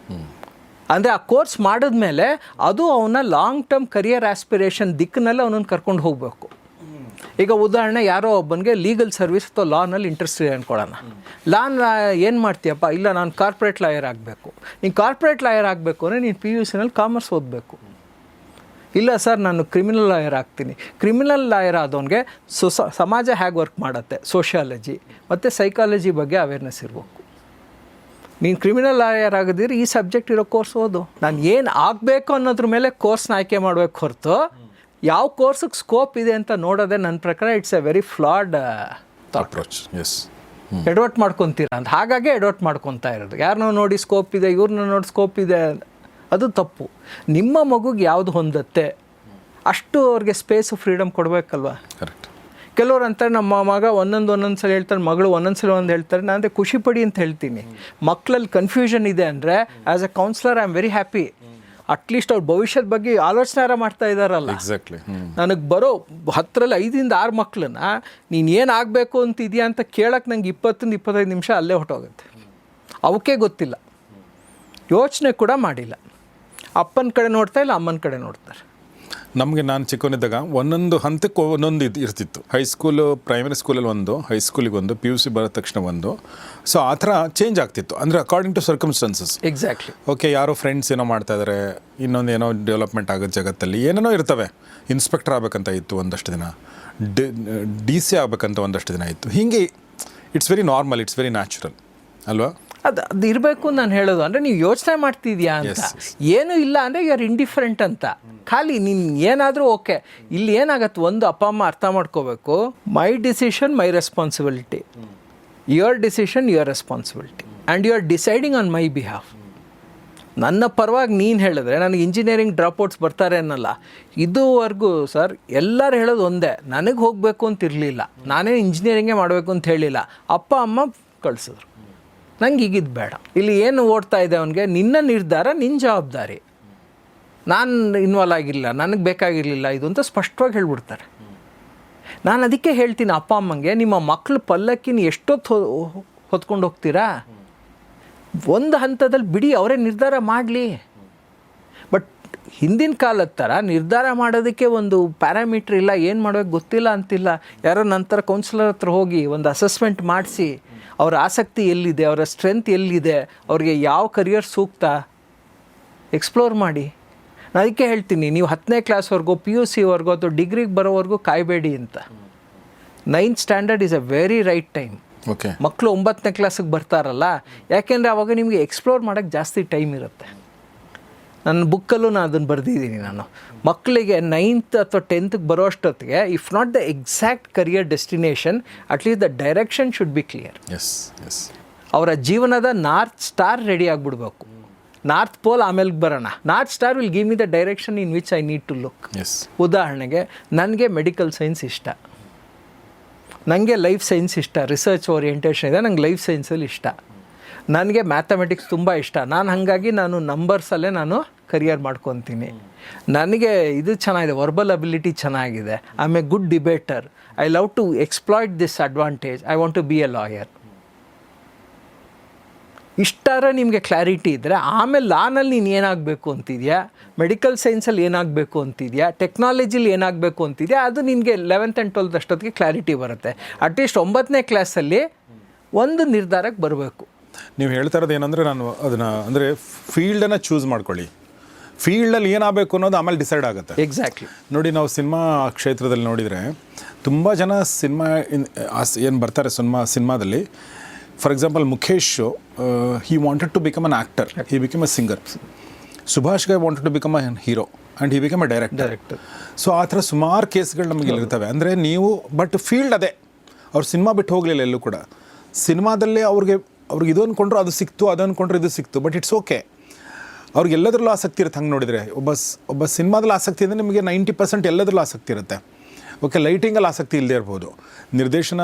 [SPEAKER 1] ಅಂದರೆ ಆ ಕೋರ್ಸ್ ಮಾಡಿದ್ಮೇಲೆ ಅದು ಅವನ ಲಾಂಗ್ ಟರ್ಮ್ ಕರಿಯರ್ ಆಸ್ಪಿರೇಷನ್ ದಿಕ್ಕಿನಲ್ಲಿ ಅವನನ್ನು ಕರ್ಕೊಂಡು ಹೋಗಬೇಕು. ಈಗ ಉದಾಹರಣೆ ಯಾರೋ ಒಬ್ಬನಿಗೆ ಲೀಗಲ್ ಸರ್ವಿಸ್ ಅಥವಾ ಲಾನಲ್ಲಿ ಇಂಟ್ರೆಸ್ಟ್ ಇದೆ ಅಂದ್ಕೊಳ್ಳೋಣ. ಲಾನ್ ಏನು ಮಾಡ್ತೀಯಪ್ಪ, ಇಲ್ಲ ನಾನು ಕಾರ್ಪೊರೇಟ್ ಲಾಯರ್ ಆಗಬೇಕು. ನೀನು ಕಾರ್ಪೊರೇಟ್ ಲಾಯರ್ ಆಗಬೇಕು ಅಂದರೆ ನೀನು PUCನಲ್ಲಿ ಕಾಮರ್ಸ್ ಓದಬೇಕು. ಇಲ್ಲ ಸರ್ ನಾನು ಕ್ರಿಮಿನಲ್ ಲಾಯರ್ ಆಗ್ತೀನಿ. ಕ್ರಿಮಿನಲ್ ಲಾಯರ್ ಆದವನಿಗೆ ಸಮಾಜ ಹೇಗೆ ವರ್ಕ್ ಮಾಡುತ್ತೆ, ಸೋಷಿಯಾಲಜಿ ಮತ್ತು ಸೈಕಾಲಜಿ ಬಗ್ಗೆ ಅವೇರ್ನೆಸ್ ಇರಬೇಕು. ನೀನು ಕ್ರಿಮಿನಲ್ ಲಾಯರ್ ಆಗಿದ್ರೆ ಈ ಸಬ್ಜೆಕ್ಟ್ ಇರೋ ಕೋರ್ಸ್ ಓದು. ನಾನು ಏನು ಆಗಬೇಕು ಅನ್ನೋದ್ರ ಮೇಲೆ ಕೋರ್ಸ್ನ ಆಯ್ಕೆ ಮಾಡಬೇಕು ಹೊರತು ಯಾವ ಕೋರ್ಸಿಗೆ ಸ್ಕೋಪ್ ಇದೆ ಅಂತ ನೋಡೋದೇ ನನ್ನ ಪ್ರಕಾರ it's a very flawed
[SPEAKER 2] approach. Yes,
[SPEAKER 1] ಎಡವಟ್ ಮಾಡ್ಕೊತೀರ ಅಂತ. ಹಾಗಾಗಿ ಎಡವಟ್ ಮಾಡ್ಕೊತಾ ಇರೋದು. ಯಾರನ್ನೋ ನೋಡಿ ಸ್ಕೋಪ್ ಇದೆ, ಇವ್ರನ್ನ ನೋಡಿ ಸ್ಕೋಪ್ ಇದೆ, ಅದು ತಪ್ಪು. ನಿಮ್ಮ ಮಗುಗೆ ಯಾವುದು ಹೊಂದತ್ತೆ ಅಷ್ಟು ಅವ್ರಿಗೆ ಸ್ಪೇಸು ಫ್ರೀಡಮ್ ಕೊಡಬೇಕಲ್ವ.
[SPEAKER 2] ಕರೆಕ್ಟ್.
[SPEAKER 1] ಕೆಲವ್ರು ಅಂತಾರೆ ನಮ್ಮ ಮಗ ಒಂದೊಂದು ಸಲ ಹೇಳ್ತಾರೆ, ಮಗಳು ಒಂದೊಂದು ಸಲ ಒಂದು ಹೇಳ್ತಾರೆ. ನಾನು ಅಂದರೆ ಖುಷಿ ಪಡಿ ಅಂತ ಹೇಳ್ತೀನಿ. ಮಕ್ಕಳಲ್ಲಿ ಕನ್ಫ್ಯೂಷನ್ ಇದೆ ಅಂದರೆ as a counsellor I am very happy. At least ಅವ್ರ ಭವಿಷ್ಯದ ಬಗ್ಗೆ ಆಲೋಚನೆ ಮಾಡ್ತಾ ಇದ್ದಾರಲ್ಲ.
[SPEAKER 2] ಎಕ್ಸಾಕ್ಟ್ಲಿ.
[SPEAKER 1] ನನಗೆ ಬರೋ 10ರಲ್ಲಿ 5ರಿಂದ 6 ಮಕ್ಕಳನ್ನ ನೀನು ಏನು ಆಗಬೇಕು ಅಂತಿದೆಯಾ ಅಂತ ಕೇಳಕ್ಕೆ ನಂಗೆ 20-25 ನಿಮಿಷ ಅಲ್ಲೇ ಹೊಟ್ಟೋಗುತ್ತೆ. ಅವಕ್ಕೆ ಗೊತ್ತಿಲ್ಲ, ಯೋಚನೆ ಕೂಡ ಮಾಡಿಲ್ಲ. ಅಪ್ಪನ ಕಡೆ ನೋಡ್ತಾ ಇಲ್ಲ, ಅಮ್ಮನ ಕಡೆ ನೋಡ್ತಾರೆ.
[SPEAKER 2] ನಮಗೆ ನಾನು ಚಿಕ್ಕವನಿದ್ದಾಗ ಒಂದೊಂದು ಹಂತಕ್ಕೆ ಒಂದೊಂದು ಇರ್ತಿತ್ತು. ಹೈಸ್ಕೂಲು, ಪ್ರೈಮರಿ ಸ್ಕೂಲಲ್ಲಿ ಒಂದು, ಹೈಸ್ಕೂಲಿಗೆ ಒಂದು, PUC ಬರೋ ತಕ್ಷಣ ಒಂದು. ಸೊ ಆ ಥರ ಚೇಂಜ್ ಆಗ್ತಿತ್ತು, ಅಂದರೆ according to circumstances.
[SPEAKER 1] Exactly.
[SPEAKER 2] Okay, ಯಾರೋ ಫ್ರೆಂಡ್ಸ್ ಏನೋ ಮಾಡ್ತಾಯಿದ್ದಾರೆ, ಇನ್ನೊಂದು ಏನೋ ಡೆವಲಪ್ಮೆಂಟ್ ಆಗೋದು ಜಗತ್ತಲ್ಲಿ ಏನೇನೋ ಇರ್ತವೆ. ಇನ್ಸ್ಪೆಕ್ಟರ್ ಆಗಬೇಕಂತ ಇತ್ತು ಒಂದಷ್ಟು ದಿನ, DC ಆಗಬೇಕಂತ ಒಂದಷ್ಟು ದಿನ ಇತ್ತು. ಹೀಗೆ it's very normal, it's very natural ಅಲ್ವಾ? ಅದು
[SPEAKER 1] ಇರಬೇಕು ನಾನು ಹೇಳೋದು. ಅಂದರೆ ನೀವು ಯೋಚನೆ ಮಾಡ್ತಿದ್ಯಾ ಅಂತ. ಏನೂ ಇಲ್ಲ ಅಂದರೆ ಯು ಆರ್ ಇಂಡಿಫರೆಂಟ್ ಅಂತ. ಖಾಲಿ ನೀನು ಏನಾದರೂ ಓಕೆ. ಇಲ್ಲಿ ಏನಾಗತ್ತೆ, ಒಂದು ಅಪ್ಪ ಅಮ್ಮ ಅರ್ಥ ಮಾಡ್ಕೋಬೇಕು, my decision my responsibility, your decision your responsibility and you are deciding on my behalf. ನನ್ನ ಪರವಾಗಿ ನೀನು ಹೇಳಿದ್ರೆ ನನಗೆ ಇಂಜಿನಿಯರಿಂಗ್ ಡ್ರಾಪ್ಔಟ್ಸ್ ಬರ್ತಾರೆ ಅನ್ನಲ್ಲ. ಇದುವರೆಗೂ ಸರ್ ಎಲ್ಲರೂ ಹೇಳೋದು ಒಂದೇ, ನನಗೆ ಹೋಗಬೇಕು ಅಂತ ಇರಲಿಲ್ಲ, ನಾನೇ ಇಂಜಿನಿಯರಿಂಗೇ ಮಾಡಬೇಕು ಅಂತ ಹೇಳಿಲ್ಲ. ಅಪ್ಪ ಅಮ್ಮ ಕಳಿಸಿದ್ರು. ನಂಗೆ ಈಗಿದ್ದು ಬೇಡ. ಇಲ್ಲಿ ಏನು ಓಡ್ತಾ ಇದೆ ಅವನಿಗೆ, ನಿನ್ನ ನಿರ್ಧಾರ, ನಿನ್ನ ಜವಾಬ್ದಾರಿ, ನಾನು ಇನ್ವಾಲ್ವ್ ಆಗಿಲ್ಲ, ನನಗೆ ಬೇಕಾಗಿರಲಿಲ್ಲ ಇದು ಅಂತ ಸ್ಪಷ್ಟವಾಗಿ ಹೇಳ್ಬಿಡ್ತಾರೆ. ನಾನು ಅದಕ್ಕೆ ಹೇಳ್ತೀನಿ ಅಪ್ಪ ಅಮ್ಮಂಗೆ, ನಿಮ್ಮ ಮಕ್ಕಳು ಪಲ್ಲಕ್ಕಿನ ಎಷ್ಟೊತ್ತು ಹೊತ್ಕೊಂಡು ಹೋಗ್ತೀರಾ? ಒಂದು ಹಂತದಲ್ಲಿ ಬಿಡಿ, ಅವರೇ ನಿರ್ಧಾರ ಮಾಡಲಿ. ಬಟ್ ಹಿಂದಿನ ಕಾಲದ ಥರ ನಿರ್ಧಾರ ಮಾಡೋದಕ್ಕೆ ಒಂದು ಪ್ಯಾರಾಮೀಟ್ರ್ ಇಲ್ಲ, ಏನು ಮಾಡೋಕ್ಕೆ ಗೊತ್ತಿಲ್ಲ ಅಂತಿಲ್ಲ. ಯಾರೋ ನಂತರ ಕೌನ್ಸಿಲರ್ ಹತ್ರ ಹೋಗಿ ಒಂದು ಅಸೆಸ್ಮೆಂಟ್ ಮಾಡಿಸಿ ಅವರ ಆಸಕ್ತಿ ಎಲ್ಲಿದೆ, ಅವರ ಸ್ಟ್ರೆಂತ್ ಎಲ್ಲಿದೆ, ಅವ್ರಿಗೆ ಯಾವ ಕರಿಯರ್ ಸೂಕ್ತ ಎಕ್ಸ್ಪ್ಲೋರ್ ಮಾಡಿ. ನಾನು ಅದಕ್ಕೆ ಹೇಳ್ತೀನಿ, ನೀವು 10ನೇ ಕ್ಲಾಸ್ವರೆಗೂ, PUCವರೆಗೂ ಅಥವಾ ಡಿಗ್ರಿಗೆ ಬರೋವರೆಗೂ ಕಾಯಬೇಡಿ ಅಂತ. 9th standard is a very right time.
[SPEAKER 2] Okay,
[SPEAKER 1] ಮಕ್ಕಳು 9ನೇ ಕ್ಲಾಸಿಗೆ ಬರ್ತಾರಲ್ಲ, ಯಾಕೆಂದರೆ ಆವಾಗ ನಿಮಗೆ ಎಕ್ಸ್ಪ್ಲೋರ್ ಮಾಡೋಕ್ಕೆ ಜಾಸ್ತಿ ಟೈಮ್ ಇರುತ್ತೆ. ನನ್ನ ಬುಕ್ಕಲ್ಲೂ ನಾನು ಅದನ್ನು ಬರೆದಿದ್ದೀನಿ. ನಾನು ಮಕ್ಕಳಿಗೆ 9th ಅಥವಾ 10th ಬರೋ ಅಷ್ಟೊತ್ತಿಗೆ if not the exact career destination, at least the direction should be clear.
[SPEAKER 2] Yes yes.
[SPEAKER 1] ಅವರ ಜೀವನದ ನಾರ್ತ್ ಸ್ಟಾರ್ ರೆಡಿ ಆಗಿಬಿಡ್ಬೇಕು. ನಾರ್ತ್ ಪೋಲ್ ಆಮೇಲೆ ಬರೋಣ. North star will give me the direction in which I need to look.
[SPEAKER 2] Yes.
[SPEAKER 1] ಉದಾಹರಣೆಗೆ ನನಗೆ medical science ಇಷ್ಟ, ನನಗೆ life science ಇಷ್ಟ, ರಿಸರ್ಚ್ ಓರಿಯೆಂಟೇಷನ್ ಇದೆ, ನಂಗೆ ಲೈಫ್ ಸೈನ್ಸಲ್ಲಿ ಇಷ್ಟ. ನನಗೆ ಮ್ಯಾಥಮೆಟಿಕ್ಸ್ ತುಂಬ ಇಷ್ಟ, ಹಾಗಾಗಿ ನಾನು ನಂಬರ್ಸಲ್ಲೇ ನಾನು ಕರಿಯರ್ ಮಾಡ್ಕೊತೀನಿ. ನನಗೆ ಇದು ಚೆನ್ನಾಗಿದೆ, ವರ್ಬಲ್ ಅಬಿಲಿಟಿ ಚೆನ್ನಾಗಿದೆ, I am a good debater, I love to exploit this advantage, I want to be a lawyer. ಇಷ್ಟಾರ ನಿಮಗೆ ಕ್ಲಾರಿಟಿ ಇದ್ದರೆ ಆಮೇಲೆ ಲಾನಲ್ಲಿ ನೀನು ಏನಾಗಬೇಕು ಅಂತಿದೆಯಾ, ಮೆಡಿಕಲ್ ಸೈನ್ಸಲ್ಲಿ ಏನಾಗಬೇಕು ಅಂತಿದೆಯಾ, ಟೆಕ್ನಾಲಜಿಲಿ ಏನಾಗಬೇಕು ಅಂತಿದೆಯಾ, ಅದು ನಿನಗೆ 11th and 12th ಅಷ್ಟೊತ್ತಿಗೆ ಕ್ಲಾರಿಟಿ ಬರುತ್ತೆ. ಅಟ್ಲೀಸ್ಟ್ 9ನೇ ಕ್ಲಾಸಲ್ಲಿ ಒಂದು ನಿರ್ಧಾರಕ್ಕೆ ಬರಬೇಕು.
[SPEAKER 2] ನೀವು ಹೇಳ್ತಾ ಇರೋದು ಏನಂದರೆ, ನಾನು ಅದನ್ನು ಅಂದರೆ ಫೀಲ್ಡನ್ನು ಚೂಸ್ ಮಾಡ್ಕೊಳ್ಳಿ. ಫೀಲ್ಡಲ್ಲಿ ಏನಾಗಬೇಕು ಅನ್ನೋದು ಆಮೇಲೆ ಡಿಸೈಡ್ ಆಗುತ್ತೆ.
[SPEAKER 1] ಎಕ್ಸಾಕ್ಟ್ಲಿ.
[SPEAKER 2] ನೋಡಿ, ನಾವು ಸಿನಿಮಾ ಕ್ಷೇತ್ರದಲ್ಲಿ ನೋಡಿದರೆ ತುಂಬ ಜನ ಸಿನಿಮಾ ಏನು ಬರ್ತಾರೆ ಸಿನಿಮಾದಲ್ಲಿ. For example Mukesh, he wanted to become an actor, he become a singer. Subhash guy wanted to become a hero and he become a director. So ಆ ಥರ ಸುಮಾರು ಕೇಸ್ಗಳು ನಮಗೆ ಇರ್ತವೆ. ಅಂದರೆ ನೀವು ಬಟ್ ಫೀಲ್ಡ್ ಅದೇ, ಅವ್ರು ಸಿನಿಮಾ ಬಿಟ್ಟು ಹೋಗಲಿಲ್ಲ ಎಲ್ಲೂ ಕೂಡ. ಸಿನಿಮಾದಲ್ಲೇ ಅವ್ರಿಗೆ ಇದು ಅಂದ್ಕೊಂಡ್ರು ಅದು ಸಿಕ್ತು, ಅದು ಅಂದ್ಕೊಂಡ್ರು ಇದು ಸಿಕ್ತು. ಬಟ್ ಇಟ್ಸ್ ಓಕೆ, ಅವ್ರಿಗೆ ಎಲ್ಲದರಲ್ಲೂ ಆಸಕ್ತಿ ಇರುತ್ತೆ. ಹಂಗೆ ನೋಡಿದರೆ ಒಬ್ಬ ಸಿನಿಮಾದಲ್ಲಿ ಆಸಕ್ತಿ ಅಂದರೆ ನಿಮಗೆ 90% ಎಲ್ಲದರಲ್ಲೂ ಆಸಕ್ತಿ ಇರುತ್ತೆ. ಓಕೆ, ಲೈಟಿಂಗಲ್ಲಿ ಆಸಕ್ತಿ ಇಲ್ಲದೆ ಇರ್ಬೋದು, ನಿರ್ದೇಶನ,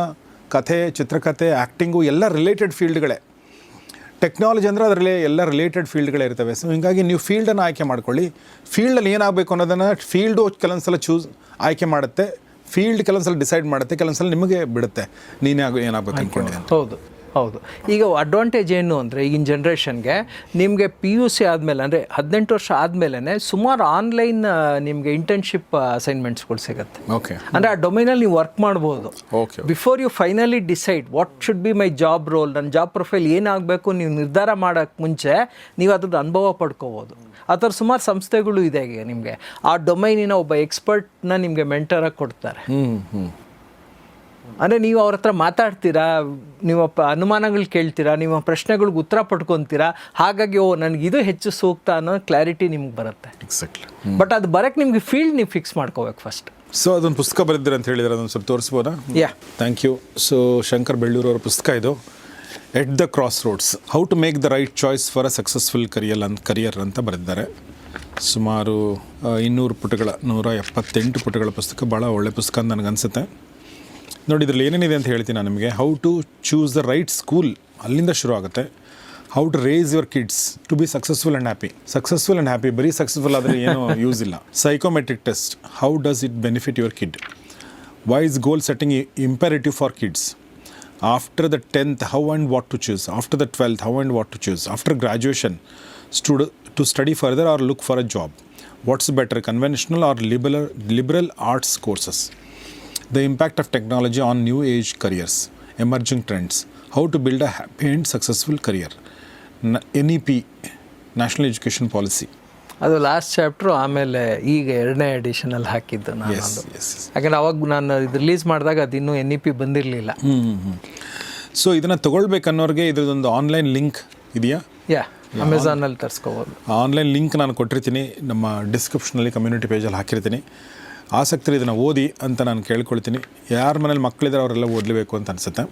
[SPEAKER 2] ಕಥೆ, ಚಿತ್ರಕಥೆ, ಆ್ಯಕ್ಟಿಂಗು ಎಲ್ಲ ರಿಲೇಟೆಡ್ ಫೀಲ್ಡ್ಗಳೇ. ಟೆಕ್ನಾಲಜಿ ಅಂದರೆ ಅದರಲ್ಲಿ ಎಲ್ಲ ರಿಲೇಟೆಡ್ ಫೀಲ್ಡ್ಗಳೇ ಇರ್ತವೆ. ಸೊ ಹೀಗಾಗಿ ನೀವು ಫೀಲ್ಡನ್ನು ಆಯ್ಕೆ ಮಾಡ್ಕೊಳ್ಳಿ. ಫೀಲ್ಡಲ್ಲಿ ಏನಾಗಬೇಕು ಅನ್ನೋದನ್ನು ಫೀಲ್ಡು ಕೆಲವೊಂದ್ಸಲ ಆಯ್ಕೆ ಮಾಡುತ್ತೆ, ಫೀಲ್ಡ್ ಕೆಲವೊಂದ್ಸಲ ಡಿಸೈಡ್ ಮಾಡುತ್ತೆ, ಕೆಲವೊಂದ್ಸಲ ನಿಮಗೆ ಬಿಡುತ್ತೆ ನೀನೇ ಏನಾಗಬೇಕು ಅಂದ್ಕೊಂಡಿದ್ದೀನಿ.
[SPEAKER 1] ಹೌದು. ಹೌದು. ಈಗ ಅಡ್ವಾಂಟೇಜ್ ಏನು ಅಂದರೆ ಈಗಿನ ಜನ್ರೇಷನ್ಗೆ ನಿಮಗೆ PUC ಆದಮೇಲೆ ಅಂದರೆ 18 ವರ್ಷ ಆದಮೇಲೆ ಸುಮಾರು ಆನ್ಲೈನ್ ನಿಮಗೆ ಇಂಟರ್ನ್ಶಿಪ್ ಅಸೈನ್ಮೆಂಟ್ಸ್ಗಳು ಸಿಗುತ್ತೆ.
[SPEAKER 2] ಓಕೆ.
[SPEAKER 1] ಅಂದರೆ ಆ ಡೊಮೈನಲ್ಲಿ ನೀವು ವರ್ಕ್ ಮಾಡ್ಬೋದು.
[SPEAKER 2] Okay.
[SPEAKER 1] Before you finally decide what should be my job role, ನನ್ನ ಜಾಬ್ ಪ್ರೊಫೈಲ್ ಏನಾಗಬೇಕು ನೀವು ನಿರ್ಧಾರ ಮಾಡೋಕ್ಕೆ ಮುಂಚೆ ನೀವು ಅದ್ರದ್ದು ಅನುಭವ ಪಡ್ಕೋಬೋದು. ಆ ಥರ ಸುಮಾರು ಸಂಸ್ಥೆಗಳು ಇದೆ ಈಗ ನಿಮಗೆ ಆ ಡೊಮೈನಿನ ಒಬ್ಬ ಎಕ್ಸ್ಪರ್ಟ್ನ ನಿಮಗೆ ಮೆಂಟರಾಗಿ ಕೊಡ್ತಾರೆ. ಅಂದರೆ ನೀವು ಅವ್ರ ಹತ್ರ ಮಾತಾಡ್ತೀರಾ, ನೀವು ಅನುಮಾನಗಳು ಕೇಳ್ತೀರಾ, ನಿಮ್ಮ ಪ್ರಶ್ನೆಗಳಿಗೆ ಉತ್ತರ ಪಡ್ಕೊತೀರಾ. ಹಾಗಾಗಿ ನನಗಿದು ಹೆಚ್ಚು ಸೂಕ್ತ ಅನ್ನೋ ಕ್ಲಾರಿಟಿ ನಿಮ್ಗೆ ಬರುತ್ತೆ.
[SPEAKER 2] ಎಕ್ಸಾಕ್ಟ್ಲಿ.
[SPEAKER 1] ಬಟ್ ಅದು ಬರೋಕ್ಕೆ ನಿಮಗೆ ಫೀಲ್ಡ್ ನೀವು ಫಿಕ್ಸ್ ಮಾಡ್ಕೋಬೇಕು ಫಸ್ಟ್.
[SPEAKER 2] ಸೊ ಅದೊಂದು ಪುಸ್ತಕ ಬರೆದಿದ್ದೀರ ಅಂತ ಹೇಳಿದ್ರೆ ಅದೊಂದು ಸ್ವಲ್ಪ ತೋರಿಸ್ಬೋದಾ?
[SPEAKER 1] Yeah,
[SPEAKER 2] thank you. So Shankar Belluru ಅವರ ಪುಸ್ತಕ ಇದು, at the crossroads, how to make the right choice for a successful career ಅಂತ ಬರೆದಿದ್ದಾರೆ. ಸುಮಾರು 200 ಪುಟಗಳ 178 ಪುಟಗಳ ಪುಸ್ತಕ. ಭಾಳ ಒಳ್ಳೆ ಪುಸ್ತಕ ಅಂತ ನನಗನ್ಸುತ್ತೆ. ನೋಡಿ, ಇದರಲ್ಲಿ ಏನೇನಿದೆ ಅಂತ ಹೇಳ್ತೀನಿ ನಾನು ನಿಮಗೆ. How to choose the right school, ಅಲ್ಲಿಂದ ಶುರು ಆಗುತ್ತೆ. How to raise your kids to be successful and happy. Successful and happy, ಬರೀ ಸಕ್ಸಸ್ಫುಲ್ ಆದರೆ ಏನೂ ಯೂಸ್ ಇಲ್ಲ. Psychometric test, how does it benefit your kid. Why is goal setting imperative for kids. After the 10th, how and what to choose. After the 12th, how and what to choose. After graduation, to study further or look for a job. What's better, conventional or liberal arts courses? The impact of technology on new age careers, emerging trends. How to build a happy and successful career. NEP, National Education Policy.
[SPEAKER 1] ಅದು last chapter. ಆಮೇಲೆ ಈಗ 2ನೇ ಎಡಿಷನಲ್ಲಿ ಹಾಕಿದ್ದು ನಾನು. ಯಾಕಂದರೆ ಅವಾಗ ನಾನು ಇದು ರಿಲೀಸ್ ಮಾಡಿದಾಗ ಅದು ಇನ್ನೂ NEP ಬಂದಿರಲಿಲ್ಲ.
[SPEAKER 2] ಸೊ ಇದನ್ನು ತೊಗೊಳ್ಬೇಕನ್ನೋರಿಗೆ ಇದರದೊಂದು ಆನ್ಲೈನ್ ಲಿಂಕ್ ಇದೆಯಾ?
[SPEAKER 1] ಯಾ, ಅಮೆಝಾನಲ್ಲಿ ತರಿಸ್ಕೋಬೋದು.
[SPEAKER 2] ಆನ್ಲೈನ್ ಲಿಂಕ್ ನಾನು ಕೊಟ್ಟಿರ್ತೀನಿ, ನಮ್ಮ ಡಿಸ್ಕ್ರಿಪ್ಷನಲ್ಲಿ ಕಮ್ಯುನಿಟಿ ಪೇಜಲ್ಲಿ ಹಾಕಿರ್ತೀನಿ. ಆಸಕ್ತರು ಇದನ್ನು ಓದಿ ಅಂತ ನಾನು ಕೇಳ್ಕೊಳ್ತೀನಿ. ಯಾರ ಮನೇಲಿ ಮಕ್ಕಳಿದ್ರೆ ಅವರೆಲ್ಲ ಓದಲೇಬೇಕು ಅಂತ ಅನಿಸುತ್ತೆ.